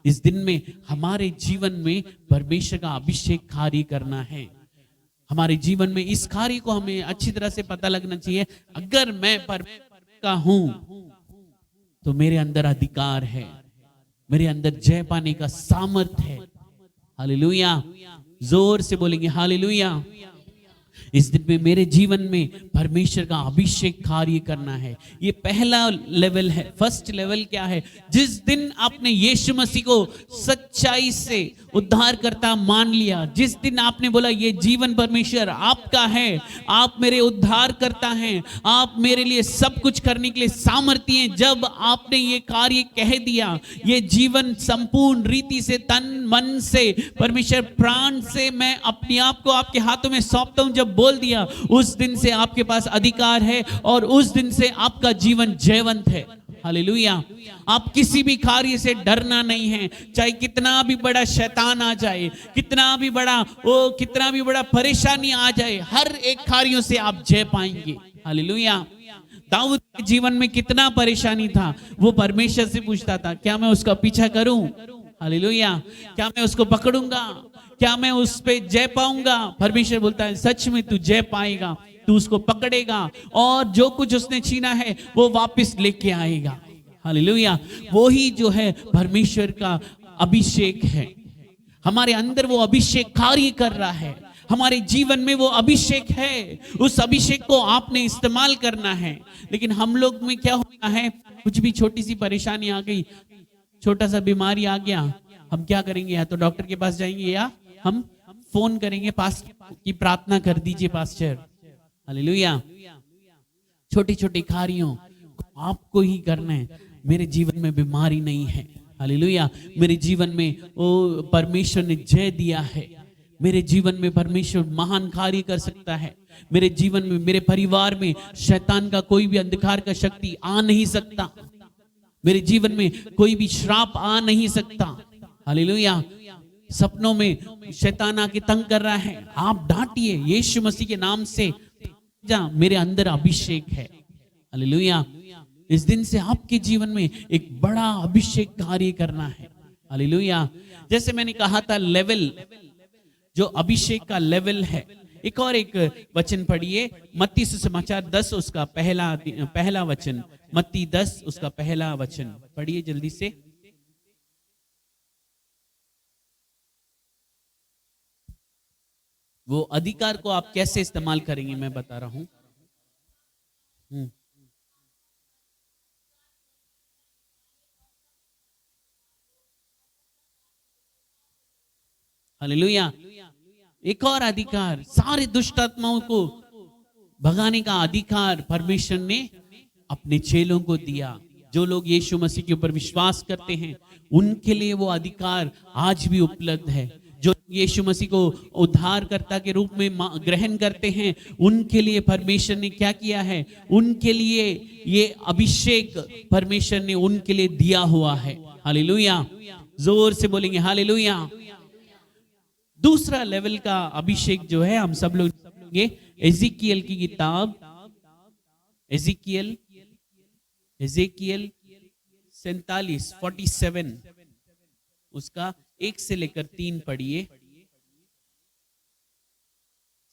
इस दिन में हमारे जीवन में परमेश्वर का अभिषेक कार्य करना है। हमारे जीवन में इस कार्य को हमें अच्छी तरह से पता लगना चाहिए। अगर मैं परमेश्वर का हूं तो मेरे अंदर अधिकार है, मेरे अंदर जय पाने का सामर्थ है। हालेलुया। जोर से बोलेंगे हालेलुया। इस दिन में मेरे जीवन में परमेश्वर का अभिषेक कार्य करना है। ये पहला लेवल है। फर्स्ट लेवल क्या है? जिस दिन आपने यीशु मसीह को सच्चाई से उद्धारकर्ता मान लिया, जिस दिन आपने बोला ये जीवन परमेश्वर आपका है, आप मेरे उद्धारकर्ता हैं, आप मेरे लिए सब कुछ करने के लिए सामर्थ्य हैं, जब आपने ये कार्य कह दिया, ये जीवन संपूर्ण रीति से, तन मन से, परमेश्वर प्राण से मैं अपने आप को आपके हाथों में सौंपता हूं, जब बोल दिया, उस दिन से आपके पास अधिकार है और उस दिन से आपका जीवन जयवंत है। हालेलुया। आप किसी भी कार्य से डरना नहीं है, चाहे कितना भी बड़ा शैतान आ जाए, कितना भी बड़ा परेशानी आ जाए, हर एक कार्यों से आप जय पाएंगे। हालेलुया। दाऊद के जीवन में कितना परेशानी था, वो परमेश्वर से पूछता था, क्या मैं उसका पीछा करूं? हालेलुया। क्या मैं उसको पकड़ूंगा? क्या मैं उस पे जय पाऊंगा? परमेश्वर बोलता है, सच में तू जय पाएगा, तू उसको पकड़ेगा और जो कुछ उसने छीना है वो वापस लेके आएगा। हालेलुया। वो ही जो है परमेश्वर का अभिषेक है। हमारे अंदर वो अभिषेक कार्य कर रहा है, हमारे जीवन में वो अभिषेक है। उस अभिषेक को आपने इस्तेमाल करना है। लेकिन हम लोग में क्या होता है, कुछ भी छोटी सी परेशानी आ गई, छोटा सा बीमारी आ गया, हम क्या करेंगे? या तो डॉक्टर के पास जाएंगे या हम फोन करेंगे, पास्टर की प्रार्थना कर दीजिए पास्टर। हालेलुया। छोटी छोटी कार्यों को आपको ही करना है। मेरे जीवन में बीमारी नहीं है। हालेलुया। मेरे जीवन में वो परमेश्वर ने जय दिया है। मेरे जीवन में परमेश्वर महान कार्य कर सकता है। मेरे जीवन में, मेरे परिवार में शैतान का कोई भी अंधकार का शक्ति आ नहीं सकता। मेरे जीवन में कोई भी श्राप आ नहीं सकता। हालेलुया। सपनों में शैतान आके तंग कर रहा है, आप डांटिए यीशु मसीह के नाम से, मेरे अंदर अभिषेक है। हालेलुया। इस दिन से आपके जीवन में एक बड़ा अभिषेक कार्य करना है। हालेलुया। जैसे मैंने कहा था, लेवल, जो अभिषेक का लेवल है। एक और एक वचन पढ़िए, मत्ती सुसमाचार 10 उसका पहला वचन। मत्ती 10 उसका पहला वचन पढ़िए जल्दी से। वो अधिकार को आप कैसे इस्तेमाल करेंगे मैं बता रहा हूं। हालेलुया। एक और अधिकार, सारे दुष्ट आत्माओं को भगाने का अधिकार परमेश्वर ने अपने चेलों को दिया। जो लोग यीशु मसीह के ऊपर विश्वास करते हैं, उनके लिए वो अधिकार आज भी उपलब्ध है। जो यीशु मसीह को उद्धारकर्ता के रूप में ग्रहण करते हैं, उनके लिए परमेश्वर ने क्या किया है? उनके लिए ये अभिषेक परमेश्वर ने उनके लिए दिया हुआ है। हालेलुया। जोर से बोलेंगे हालेलुया। दूसरा लेवल का अभिषेक जो है, हम सब लोग एजिकियल की किताब, एजिकियल 47 उसका 1 से लेकर 3 पढ़िए।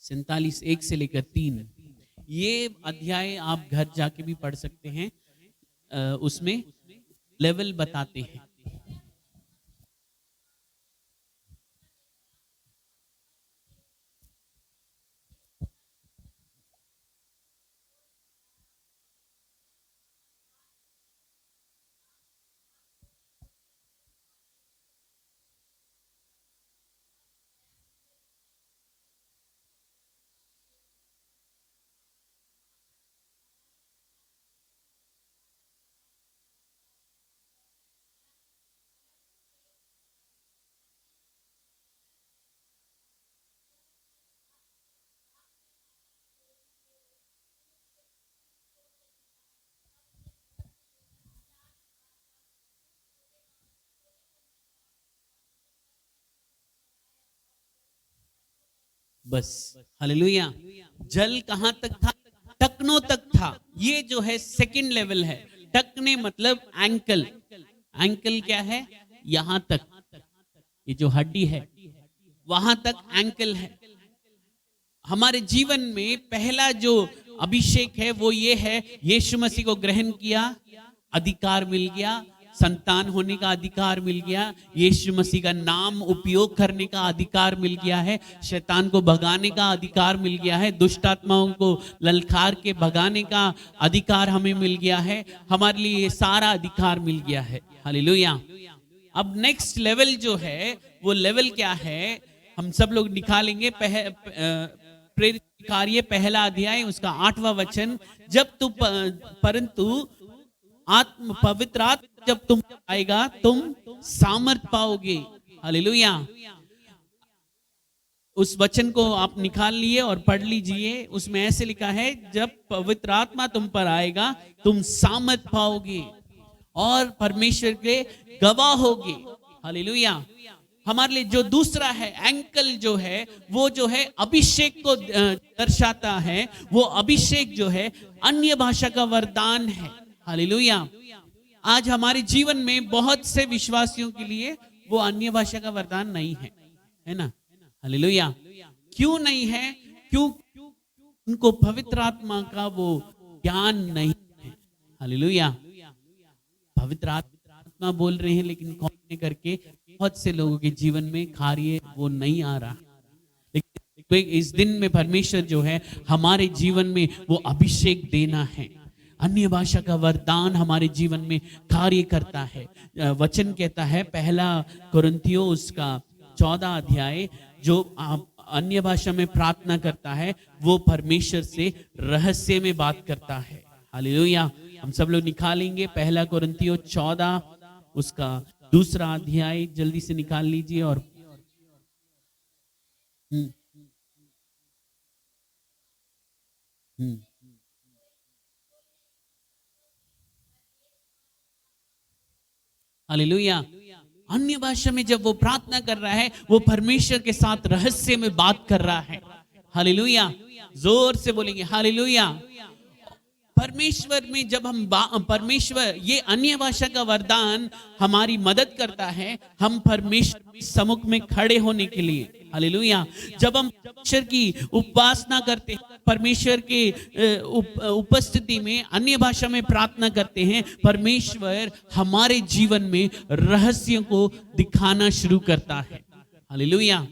47 1 से लेकर 3, ये अध्याय आप घर जाके भी पढ़ सकते हैं। उसमें लेवल बताते हैं। बस हालेलुया। जल कहां तक था? टखनों तक था। ये जो है सेकंड लेवल है। टखने मतलब एंकल। एंकल क्या है? यहां तक, ये जो हड्डी है वहां तक एंकल है। हमारे जीवन में पहला जो अभिषेक है वो ये है, यीशु मसीह को ग्रहण किया, अधिकार मिल गया, संतान होने का अधिकार मिल गया, यीशु मसीह का नाम उपयोग करने का अधिकार मिल गया है, शैतान को भगाने का अधिकार मिल गया है, दुष्ट आत्माओं को ललकार के भगाने का अधिकार हमें मिल गया है। हमारे लिए ये सारा अधिकार मिल गया है। हालेलुया। अब नेक्स्ट लेवल जो है वो लेवल क्या है, हम सब लोग निकालेंगे। प्रेरित कार्य पहला अध्याय उसका 8वां वचन, जब तू परंतु पवित्र आत्मा जब तुम आएगा तुम सामर्थ पाओगे। हालेलुया। उस वचन को आप निकाल लिए और पढ़ लीजिए। उसमें ऐसे लिखा है, जब पवित्र आत्मा तुम पर आएगा तुम सामर्थ पाओगे और परमेश्वर के गवाह होगे। हालेलुया। हमारे लिए जो दूसरा है एंकल जो है वो जो है अभिषेक को दर्शाता है। वो अभिषेक जो है अन्य भाषा का वरदान है। हालेलुया। आज हमारे जीवन में बहुत से विश्वासियों के लिए वो अन्य भाषा का वरदान नहीं है, है ना। हालेलुया। क्यों नहीं है? क्यों? उनको पवित्र आत्मा का वो ज्ञान नहीं है। हालेलुया। पवित्र आत्मा बोल रहे हैं लेकिन कौन करके बहुत से लोगों के जीवन में कार्य वो नहीं आ रहा। लेकिन इस दिन में परमेश्वर जो है हमारे जीवन में वो अभिषेक देना है। अन्य भाषा का वरदान हमारे जीवन में कार्य करता है। वचन कहता है पहला कुरिन्थियों उसका 14 अध्याय, जो अन्य भाषा में प्रार्थना करता है वो परमेश्वर से रहस्य में बात करता है। हालेलुया। हम सब लोग निकालेंगे पहला कुरिन्थियों 14 उसका 2 अध्याय, जल्दी से निकाल लीजिए। और हालेलुया। अन्य भाषा में जब वो प्रार्थना कर रहा है वो परमेश्वर के साथ रहस्य में बात कर रहा है। हालेलुया। जोर से बोलेंगे हालेलुया। परमेश्वर में जब हम परमेश्वर ये अन्य भाषा का वरदान हमारी मदद करता है हम परमेश्वर के सम्मुख में खड़े होने के लिए। हालेलुया। जब हम परमेश्वर की उपासना करते हैं, परमेश्वर के उपस्थिति में अन्य भाषा में प्रार्थना करते हैं, परमेश्वर हमारे जीवन में रहस्यों को दिखाना शुरू करता है। हालेलुया।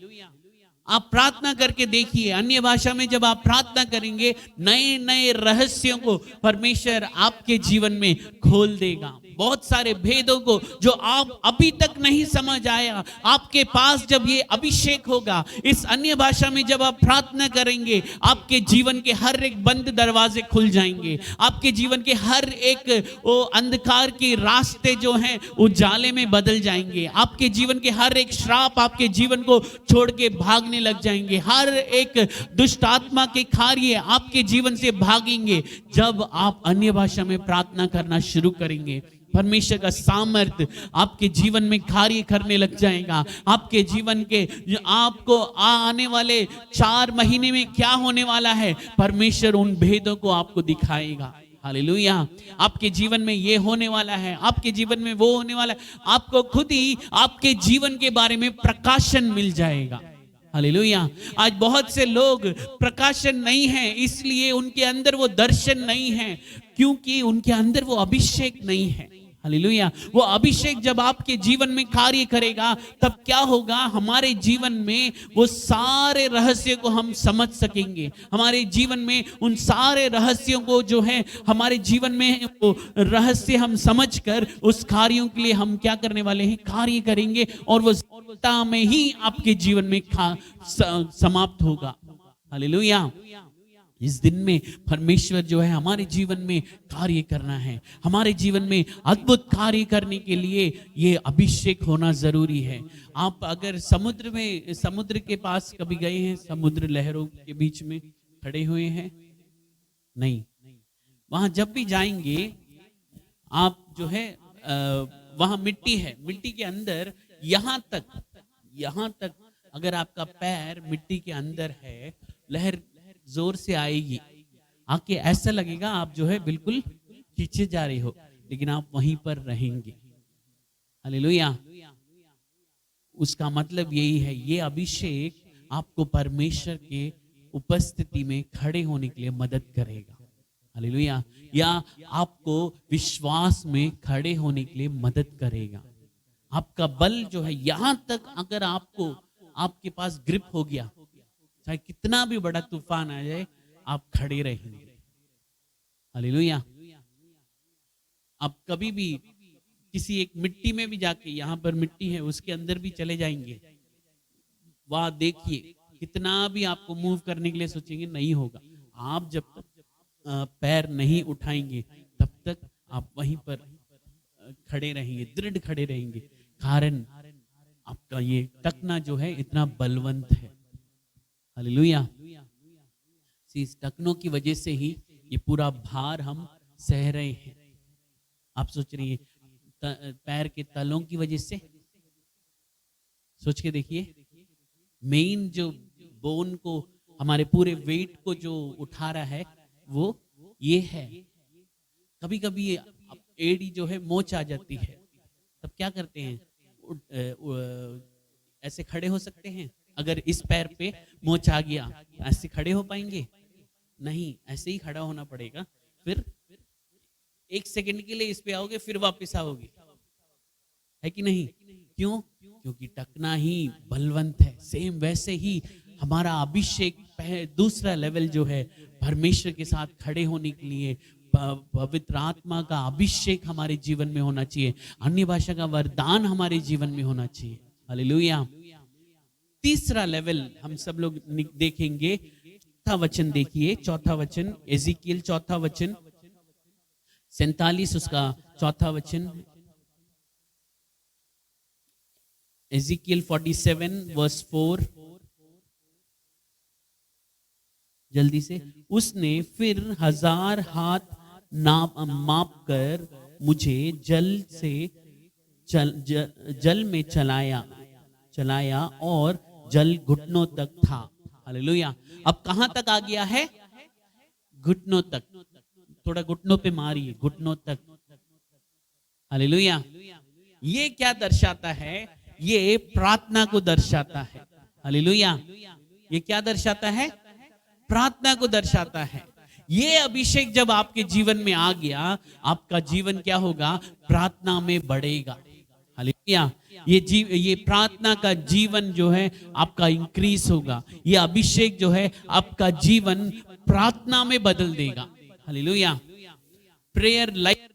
आप प्रार्थना करके देखिए, अन्य भाषा में जब आप प्रार्थना करेंगे नए नए रहस्यों को परमेश्वर आपके जीवन में खोल देगा। बहुत सारे भेदों को जो आप अभी तक नहीं समझ आया, आपके पास जब ये अभिषेक होगा, इस अन्य भाषा में जब आप प्रार्थना करेंगे आपके जीवन के हर एक बंद दरवाजे खुल जाएंगे। आपके जीवन के हर एक वो अंधकार के रास्ते जो हैं उजाले में बदल जाएंगे। आपके जीवन के हर एक श्राप आपके जीवन को छोड़ के भागने लग जाएंगे। हर एक दुष्ट आत्मा के कार्य आपके जीवन से भागेंगे। जब आप अन्य भाषा में प्रार्थना करना शुरू करेंगे परमेश्वर का सामर्थ्य आपके जीवन में कार्य करने लग जाएगा। आपके जीवन के आपको आने वाले 4 महीने में क्या होने वाला है परमेश्वर उन भेदों को आपको दिखाएगा। हालेलुया। आपके जीवन में ये होने वाला है, आपके जीवन में वो होने वाला है। आपको खुद ही आपके जीवन के बारे में प्रकाशन मिल जाएगा। हालेलुया। आज बहुत से लोग प्रकाशन नहीं है, इसलिए उनके अंदर वो दर्शन नहीं है, क्योंकि उनके अंदर वो अभिषेक नहीं है। हालेलुया। वो अभिषेक जब आपके जीवन में कार्य करेगा तब क्या होगा, हमारे जीवन में वो सारे रहस्य को हम समझ सकेंगे। हमारे जीवन में उन सारे रहस्यों को जो है हमारे जीवन में वो रहस्य हम समझकर उस कार्यों के लिए हम क्या करने वाले हैं, कार्य करेंगे और वो में ही आपके जीवन में समाप्त होगा। हालेलुया। इस दिन में परमेश्वर जो है हमारे जीवन में कार्य करना है। हमारे जीवन में अद्भुत कार्य करने के लिए ये अभिषेक होना जरूरी है। आप अगर समुद्र के पास कभी गए हैं, समुद्र लहरों के बीच में खड़े हुए हैं? नहीं। वहां जब भी जाएंगे आप जो है वहां मिट्टी है, मिट्टी के अंदर यहाँ तक अगर आपका पैर मिट्टी के अंदर है, लहर जोर से आएगी, आके ऐसा लगेगा आप जो है बिल्कुल खींचे जा रहे हो, लेकिन आप वहीं पर रहेंगे। हालेलुया। उसका मतलब यही है, ये अभिषेक आपको परमेश्वर के उपस्थिति में खड़े होने के लिए मदद करेगा। हालेलुया। या आपको विश्वास में खड़े होने के लिए मदद करेगा। आपका बल जो है, यहां तक अगर आपको आपके पास ग्रिप हो गया, चाहे कितना भी बड़ा तूफान आ जाए, आप खड़े रहेंगे। हालेलुया। आप कभी भी किसी एक मिट्टी में भी जाके, यहां पर मिट्टी है उसके अंदर भी चले जाएंगे, वहां देखिए कितना भी आपको मूव करने के लिए सोचेंगे, नहीं होगा। आप जब तक पैर नहीं उठाएंगे तब तक आप वहीं पर खड़े रहेंगे, दृढ़ खड़े रहेंगे। कारण आपका ये टकना जो है इतना बलवंत है। हालेलुया। इस टकनों की वजह से ही ये पूरा भार हम सह रहे हैं। आप सोच रही हैं पैर के तलों की वजह से, सोच के देखिए, मेन जो बोन को, हमारे पूरे वेट को जो उठा रहा है वो ये है। कभी कभी एड़ी जो है मोच आ जाती है, तब क्या करते हैं, ऐसे खड़े हो सकते हैं? अगर इस पैर पे मोच आ गया, ऐसे खड़े हो पाएंगे? नहीं, ऐसे ही खड़ा होना पड़ेगा। फिर 1 सेकंड के लिए इस पे आओगे, फिर वापस आओगे, है कि नहीं? क्यों? क्योंकि टकना ही बलवंत है। सेम वैसे ही हमारा अभिषेक दूसरा लेवल जो है, परमेश्वर के साथ खड़े होने के लिए पवित्र आत्मा का अभिषेक हमारे जीवन में होना चाहिए, अन्य भाषा का वरदान हमारे जीवन में होना चाहिए। हालेलुया। तीसरा लेवल हम सब लोग देखेंगे। चौथा वचन देखिए, चौथा वचन, एजिकियल चौथा वचन 47 उसका चौथा वचन। एजिकियल 47 वर्स 4, जल्दी से। उसने फिर 1000 हाथ माप कर मुझे जल में चलाया और जल घुटनों तक था। हालेलुया। अब कहां तक आ गया है? घुटनों तक। थोड़ा घुटनों पे मारिए, घुटनों तक। हालेलुया। ये क्या दर्शाता है? ये प्रार्थना को दर्शाता है। हालेलुया। ये क्या दर्शाता है? प्रार्थना को दर्शाता है। ये अभिषेक जब आपके जीवन में आ गया, आपका जीवन क्या होगा? प्रार्थना में बढ़ेगा। हालेलुया। ये प्रार्थना का जीवन जो है आपका इंक्रीज होगा। ये अभिषेक जो है आपका जीवन प्रार्थना में बदल देगा। हालेलुया। प्रेयर लाइफ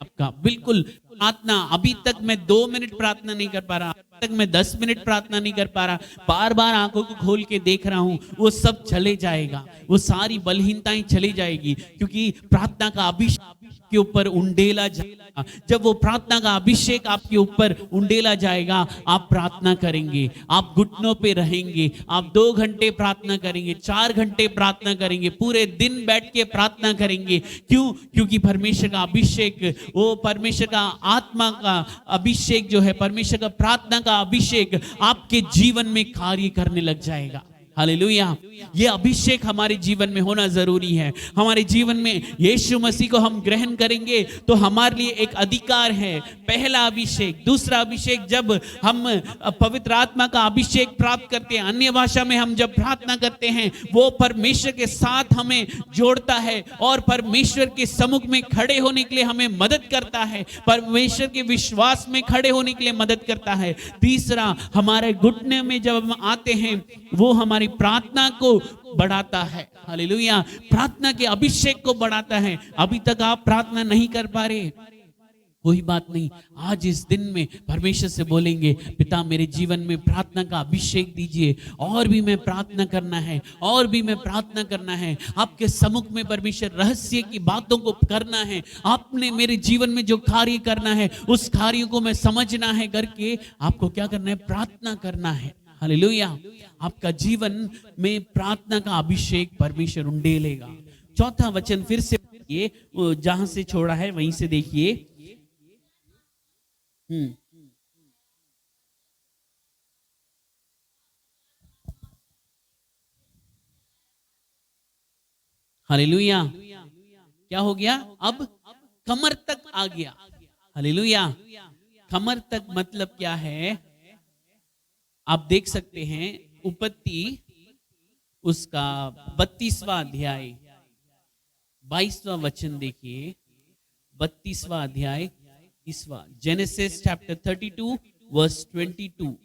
आपका बिल्कुल प्रार्थना। अभी तक मैं 2 मिनट प्रार्थना नहीं कर पा रहा, अभी तक मैं 10 मिनट प्रार्थना नहीं कर पा रहा, बार बार आंखों को खोल के देख रहा हूं, वो सब चले जाएगा, वो सारी बलहीनताएं चली जाएगी, क्योंकि प्रार्थना का अभिषेक के ऊपर उंडेला जाएगा। जब वो प्रार्थना का अभिषेक आपके ऊपर उंडेला जाएगा, आप प्रार्थना करेंगे, आप घुटनों पे रहेंगे, आप 2 घंटे प्रार्थना करेंगे, 4 घंटे प्रार्थना करेंगे, पूरे दिन बैठ के प्रार्थना करेंगे। क्यों? क्योंकि परमेश्वर का अभिषेक, वो परमेश्वर का आत्मा का अभिषेक जो है, परमेश्वर का प्रार्थना का अभिषेक आपके जीवन में कार्य करने लग जाएगा। हालेलुया। ये अभिषेक हमारे जीवन में होना जरूरी है। हमारे जीवन में यीशु मसीह को हम ग्रहण करेंगे तो हमारे लिए एक अधिकार है। पहला अभिषेक। दूसरा अभिषेक, जब हम पवित्र आत्मा का अभिषेक प्राप्त करते हैं, अन्य भाषा में हम जब प्रार्थना करते हैं, वो परमेश्वर के साथ हमें जोड़ता है और परमेश्वर के सम्मुख में खड़े होने के लिए हमें मदद करता है, परमेश्वर के विश्वास में खड़े होने के लिए मदद करता है। तीसरा, हमारे घुटने में जब हम आते हैं, वो हमारी प्रार्थना को बढ़ाता है। हालेलुया। प्रार्थना के अभिषेक को बढ़ाता है। अभी तक आप प्रार्थना नहीं कर पा रहे, कोई बात नहीं। आज इस दिन में परमेश्वर से बोलेंगे, पिता मेरे जीवन में प्रार्थना का अभिषेक दीजिए, और भी मैं प्रार्थना करना है, और भी मैं प्रार्थना करना है। आपके सम्मुख में परमेश्वर रहस्य की बातों को करना है। आपने मेरे जीवन में जो कार्य करना है, उस कार्य को मैं समझना है करके आपको क्या करना है? प्रार्थना करना है। हालेलुया। आपका जीवन में प्रार्थना का अभिषेक परमेश्वर उंडेलेगा। चौथा वचन फिर से देखिए, जहां से छोड़ा है वहीं से देखिए। हालेलुया। क्या हो गया? अब कमर तक आ गया। हालेलुया। कमर तक मतलब क्या है? आप देख सकते हैं उत्पत्ति उसका 32वां अध्याय 22वां वचन देखिए, 32वां अध्याय 30वां, जेनेसिस चैप्टर 32 वर्स 22।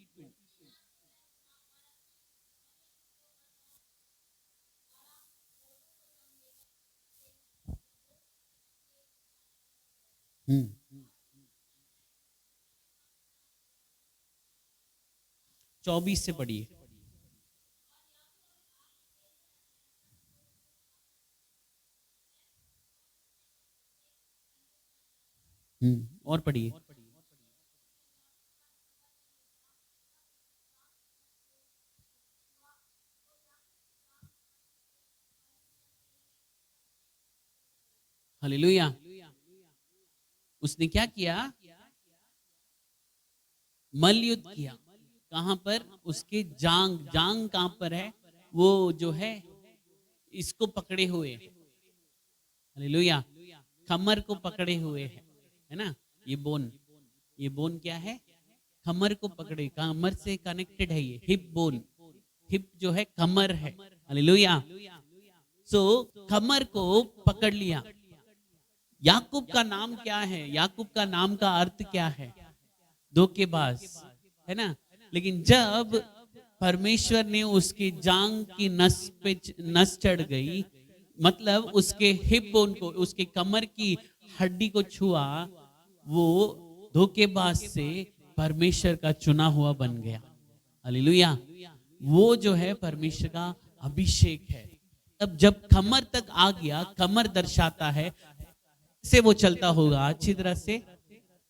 हम्म 24 से पढ़िए। और पढ़िए। हालेलुया। उसने क्या किया? मल्लयुद्ध किया। कहां पर? उसके जांग, जांग कहां पर है? वो जो है इसको पकड़े हुए है। हालेलुया। कमर को पकड़े हुए है ना? ये बोन क्या है? कमर को पकड़े, कमर से कनेक्टेड है ये, हिप बोन। हिप जो है कमर है। हालेलुया। सो कमर को पकड़ लिया। याकूब का नाम क्या है? याकूब का नाम का अर्थ क्या है? धोखेबाज, है ना? लेकिन जब परमेश्वर ने उसकी जांग की नस पे नस चढ़ गई, मतलब उसके हिप बोन को, उसके कमर की हड्डी को छुआ, वो धोखेबाज से परमेश्वर का चुना हुआ बन गया। हालेलुया। वो जो है परमेश्वर का अभिषेक है। तब जब कमर तक आ गया, कमर दर्शाता है से वो चलता होगा अच्छी तरह से,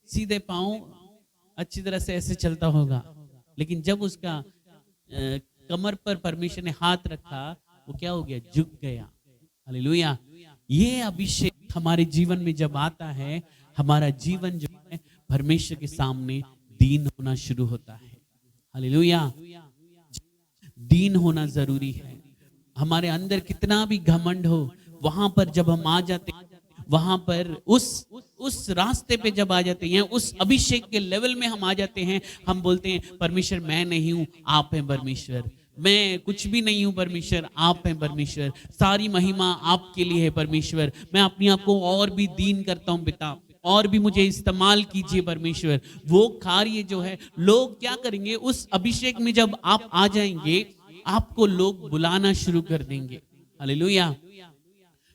सीधे पांव अच्छी तरह से ऐसे चलता होगा। लेकिन जब उसका कमर पर परमेश्वर ने हाथ रखा, वो क्या हो गया? झुक गया। हालेलुया। ये अभिषेक हमारे जीवन में जब आता है, हमारा जीवन जो है परमेश्वर के सामने दीन होना शुरू होता है। हालेलुया। दीन होना जरूरी है। हमारे अंदर कितना भी घमंड हो, वहां पर जब हम आ जाते हैं, वहां पर उस रास्ते पे जब आ जाते हैं, उस अभिषेक के लेवल में हम आ जाते हैं, हम बोलते हैं परमेश्वर मैं नहीं हूं, आप हैं परमेश्वर। मैं कुछ भी नहीं हूं परमेश्वर, आप हैं परमेश्वर। सारी महिमा आपके लिए है परमेश्वर। मैं अपने आप को और भी दीन करता हूं पिता, और भी मुझे इस्तेमाल कीजिए परमेश्वर। वो कार्य जो है, लोग क्या करेंगे? उस अभिषेक में जब आप आ जाएंगे, आपको लोग बुलाना शुरू कर देंगे। हालेलुया।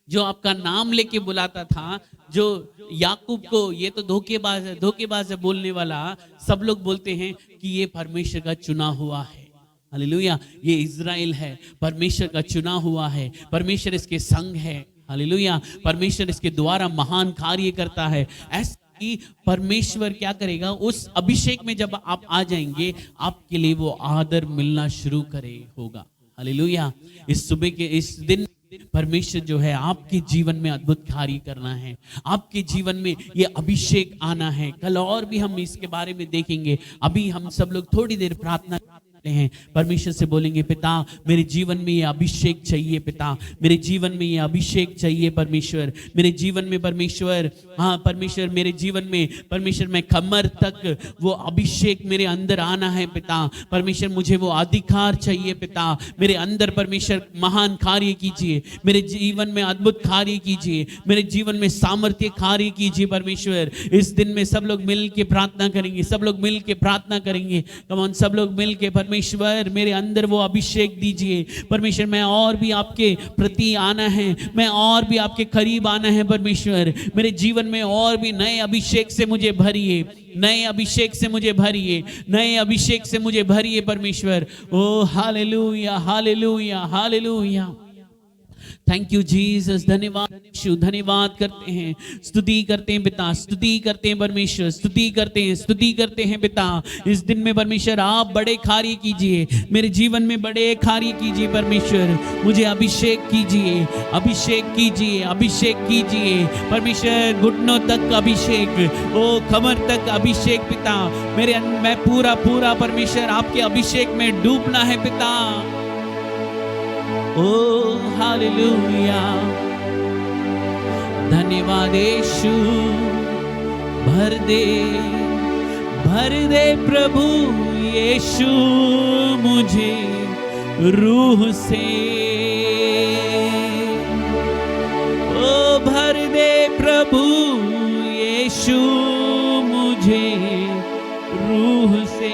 जो आपका नाम लेके बुलाता था, जो याकूब को ये तो धोखेबाज है, धोखेबाज है बोलने वाला, सब लोग बोलते हैं कि ये परमेश्वर का चुना हुआ है। हालेलुया। ये इज़राइल है, परमेश्वर का चुना हुआ है, परमेश्वर इसके संग है। हालेलुया। परमेश्वर इसके द्वारा महान कार्य करता है। ऐसे ही परमेश्वर क्या करेगा? उस अभिषेक में जब आप आ जाएंगे, आपके लिए वो आदर मिलना शुरू करे होगा। हालेलुया। इस सुबह के इस दिन परमेश्वर जो है आपके जीवन में अद्भुत कार्य करना है, आपके जीवन में ये अभिषेक आना है। कल और भी हम इसके बारे में देखेंगे। अभी हम सब लोग थोड़ी देर प्रार्थना हैं, परमेश्वर से बोलेंगे पिता मेरे जीवन में ये अभिषेक चाहिए, पिता मेरे जीवन में ये अभिषेक चाहिए परमेश्वर, मेरे जीवन में परमेश्वर, हाँ परमेश्वर मेरे जीवन में परमेश्वर, मैं कमर तक वो अभिषेक मेरे अंदर आना है पिता। परमेश्वर मुझे वो अधिकार चाहिए पिता, मेरे अंदर परमेश्वर महान कार्य कीजिए, मेरे जीवन में अद्भुत कार्य कीजिए, मेरे जीवन में सामर्थ्य कार्य कीजिए परमेश्वर। इस दिन में सब लोग मिल के प्रार्थना करेंगे, सब लोग मिल के प्रार्थना करेंगे। कमान सब लोग मिल के परमेश्वर मेरे अंदर वो अभिषेक दीजिए परमेश्वर। मैं और भी आपके प्रति आना है, मैं और भी आपके करीब आना है परमेश्वर। मेरे जीवन में और भी नए अभिषेक से मुझे भरिए, नए अभिषेक से मुझे भरिए, नए अभिषेक से मुझे भरिए परमेश्वर। ओ hallelujah, hallelujah, hallelujah. Thank you Jesus. धन्यवाद यीशु, धन्यवाद करते हैं, स्तुति करते हैं पिता, स्तुति करते हैं परमेश्वर, स्तुति करते हैं, स्तुति करते हैं पिता। इस दिन में परमेश्वर आप बड़े कार्य कीजिए, मेरे जीवन में बड़े कार्य कीजिए परमेश्वर। मुझे अभिषेक कीजिए, अभिषेक कीजिए, अभिषेक कीजिए परमेश्वर। घुटनों तक अभिषेक, ओ कमर तक अभिषेक पिता। मैं पूरा पूरा परमेश्वर आपके अभिषेक में डूबना है पिता। ओ हालेलुया। धन्यवाद यीशु। भर दे प्रभु यीशु मुझे रूह से। ओ यीशु मुझे रूह से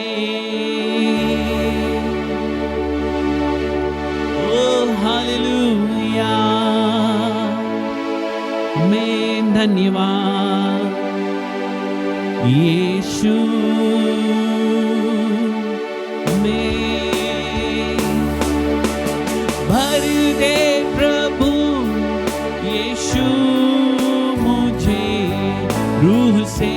ओ हालेलुया मैं धन्यवाद यीशु में भर दे प्रभु यीशु मुझे रूह से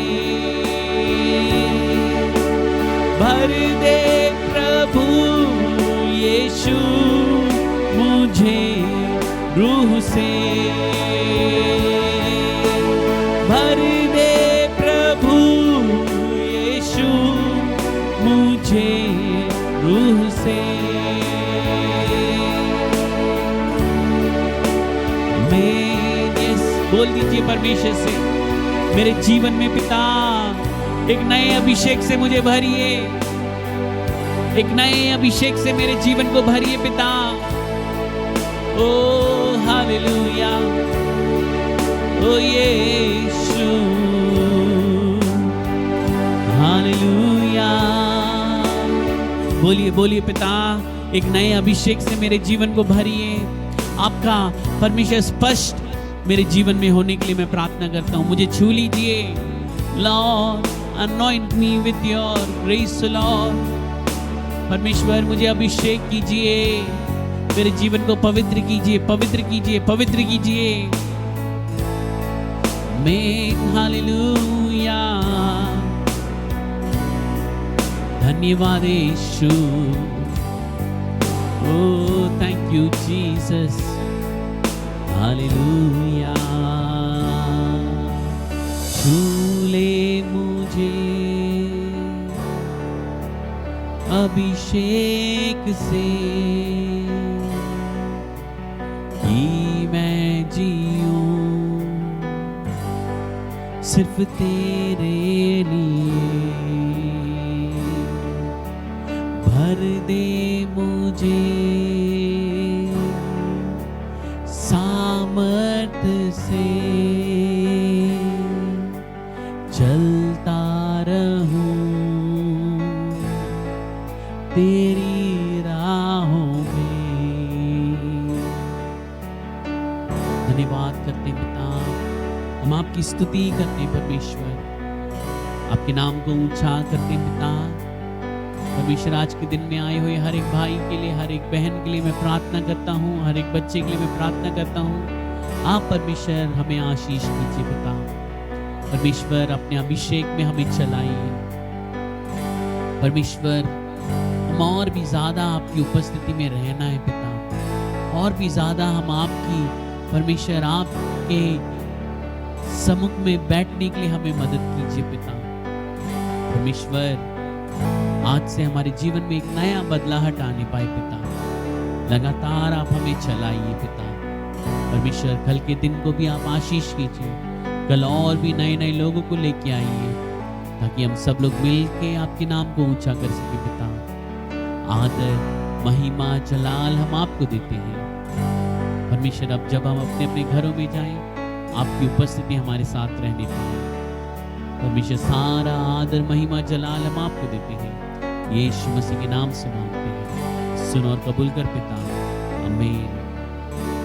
भर दे प्रभु यीशु मुझे रूह से भर दे प्रभु यीशु मुझे रूह से बोल दीजिए परमेश्वर से मेरे जीवन में पिता एक नए अभिषेक से मुझे भरिए एक नए अभिषेक से मेरे जीवन को भरिए पिता ओ हालेलुया ओ यीशु हालेलुया बोलिए बोलिए पिता एक नए अभिषेक से मेरे जीवन को भरिए आपका परमेश्वर स्पष्ट मेरे जीवन में होने के लिए मैं प्रार्थना करता हूँ मुझे छू लीजिए Lord anoint me with your grace Lord परमेश्वर मुझे अभिषेक कीजिए मेरे जीवन को पवित्र कीजिए पवित्र कीजिए पवित्र कीजिए मैं हालेलुया धन्यवाद यीशु ओ थैंक यू जीसस हालेलुया छू ले मुझे अभिषेक से कि मैं जीऊं सिर्फ तेरे लिए भर दे मुझे सामर्थ से चलता रहूं तेरी राहों में धन्यवाद करते पिता हम आपकी स्तुति करते परमेश्वर आपके नाम को ऊंचा करते पिता परमेश्वर आज के दिन में आए हुए हर एक भाई के लिए हर एक बहन के लिए मैं प्रार्थना करता हूँ हर एक बच्चे के लिए मैं प्रार्थना करता हूँ आप परमेश्वर हमें आशीष कीजिए पिता परमेश्वर अपने अभिषेक में हमें चलाइए परमेश्वर हम और भी ज्यादा आपकी उपस्थिति में रहना है पिता और भी ज्यादा हम आपकी परमेश्वर आपके सम्मुख में बैठने के लिए हमें मदद कीजिए पिता परमेश्वर आज से हमारे जीवन में एक नया बदलाहट आने पाए पिता लगातार आप हमें चलाइए पिता परमेश्वर कल के दिन को भी आप आशीष कीजिए कल और भी नए नए लोगों को लेके आइए ताकि हम सब लोग मिल के आपके नाम को ऊंचा कर सके पिता आदर महिमा जलाल हम आपको देते हैं परमेश्वर अब जब हम अपने अपने घरों में जाएं आपकी उपस्थिति हमारे साथ रहने पाए परमेश्वर सारा आदर महिमा जलाल हम आपको देते हैं यीशु मसीह के नाम से मांगते हैं सुन और कबूल कर पिता आमीन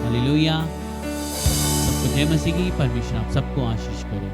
हालेलुया सबको जय मसीह की परमेश्वर आप सबको आशीष करे।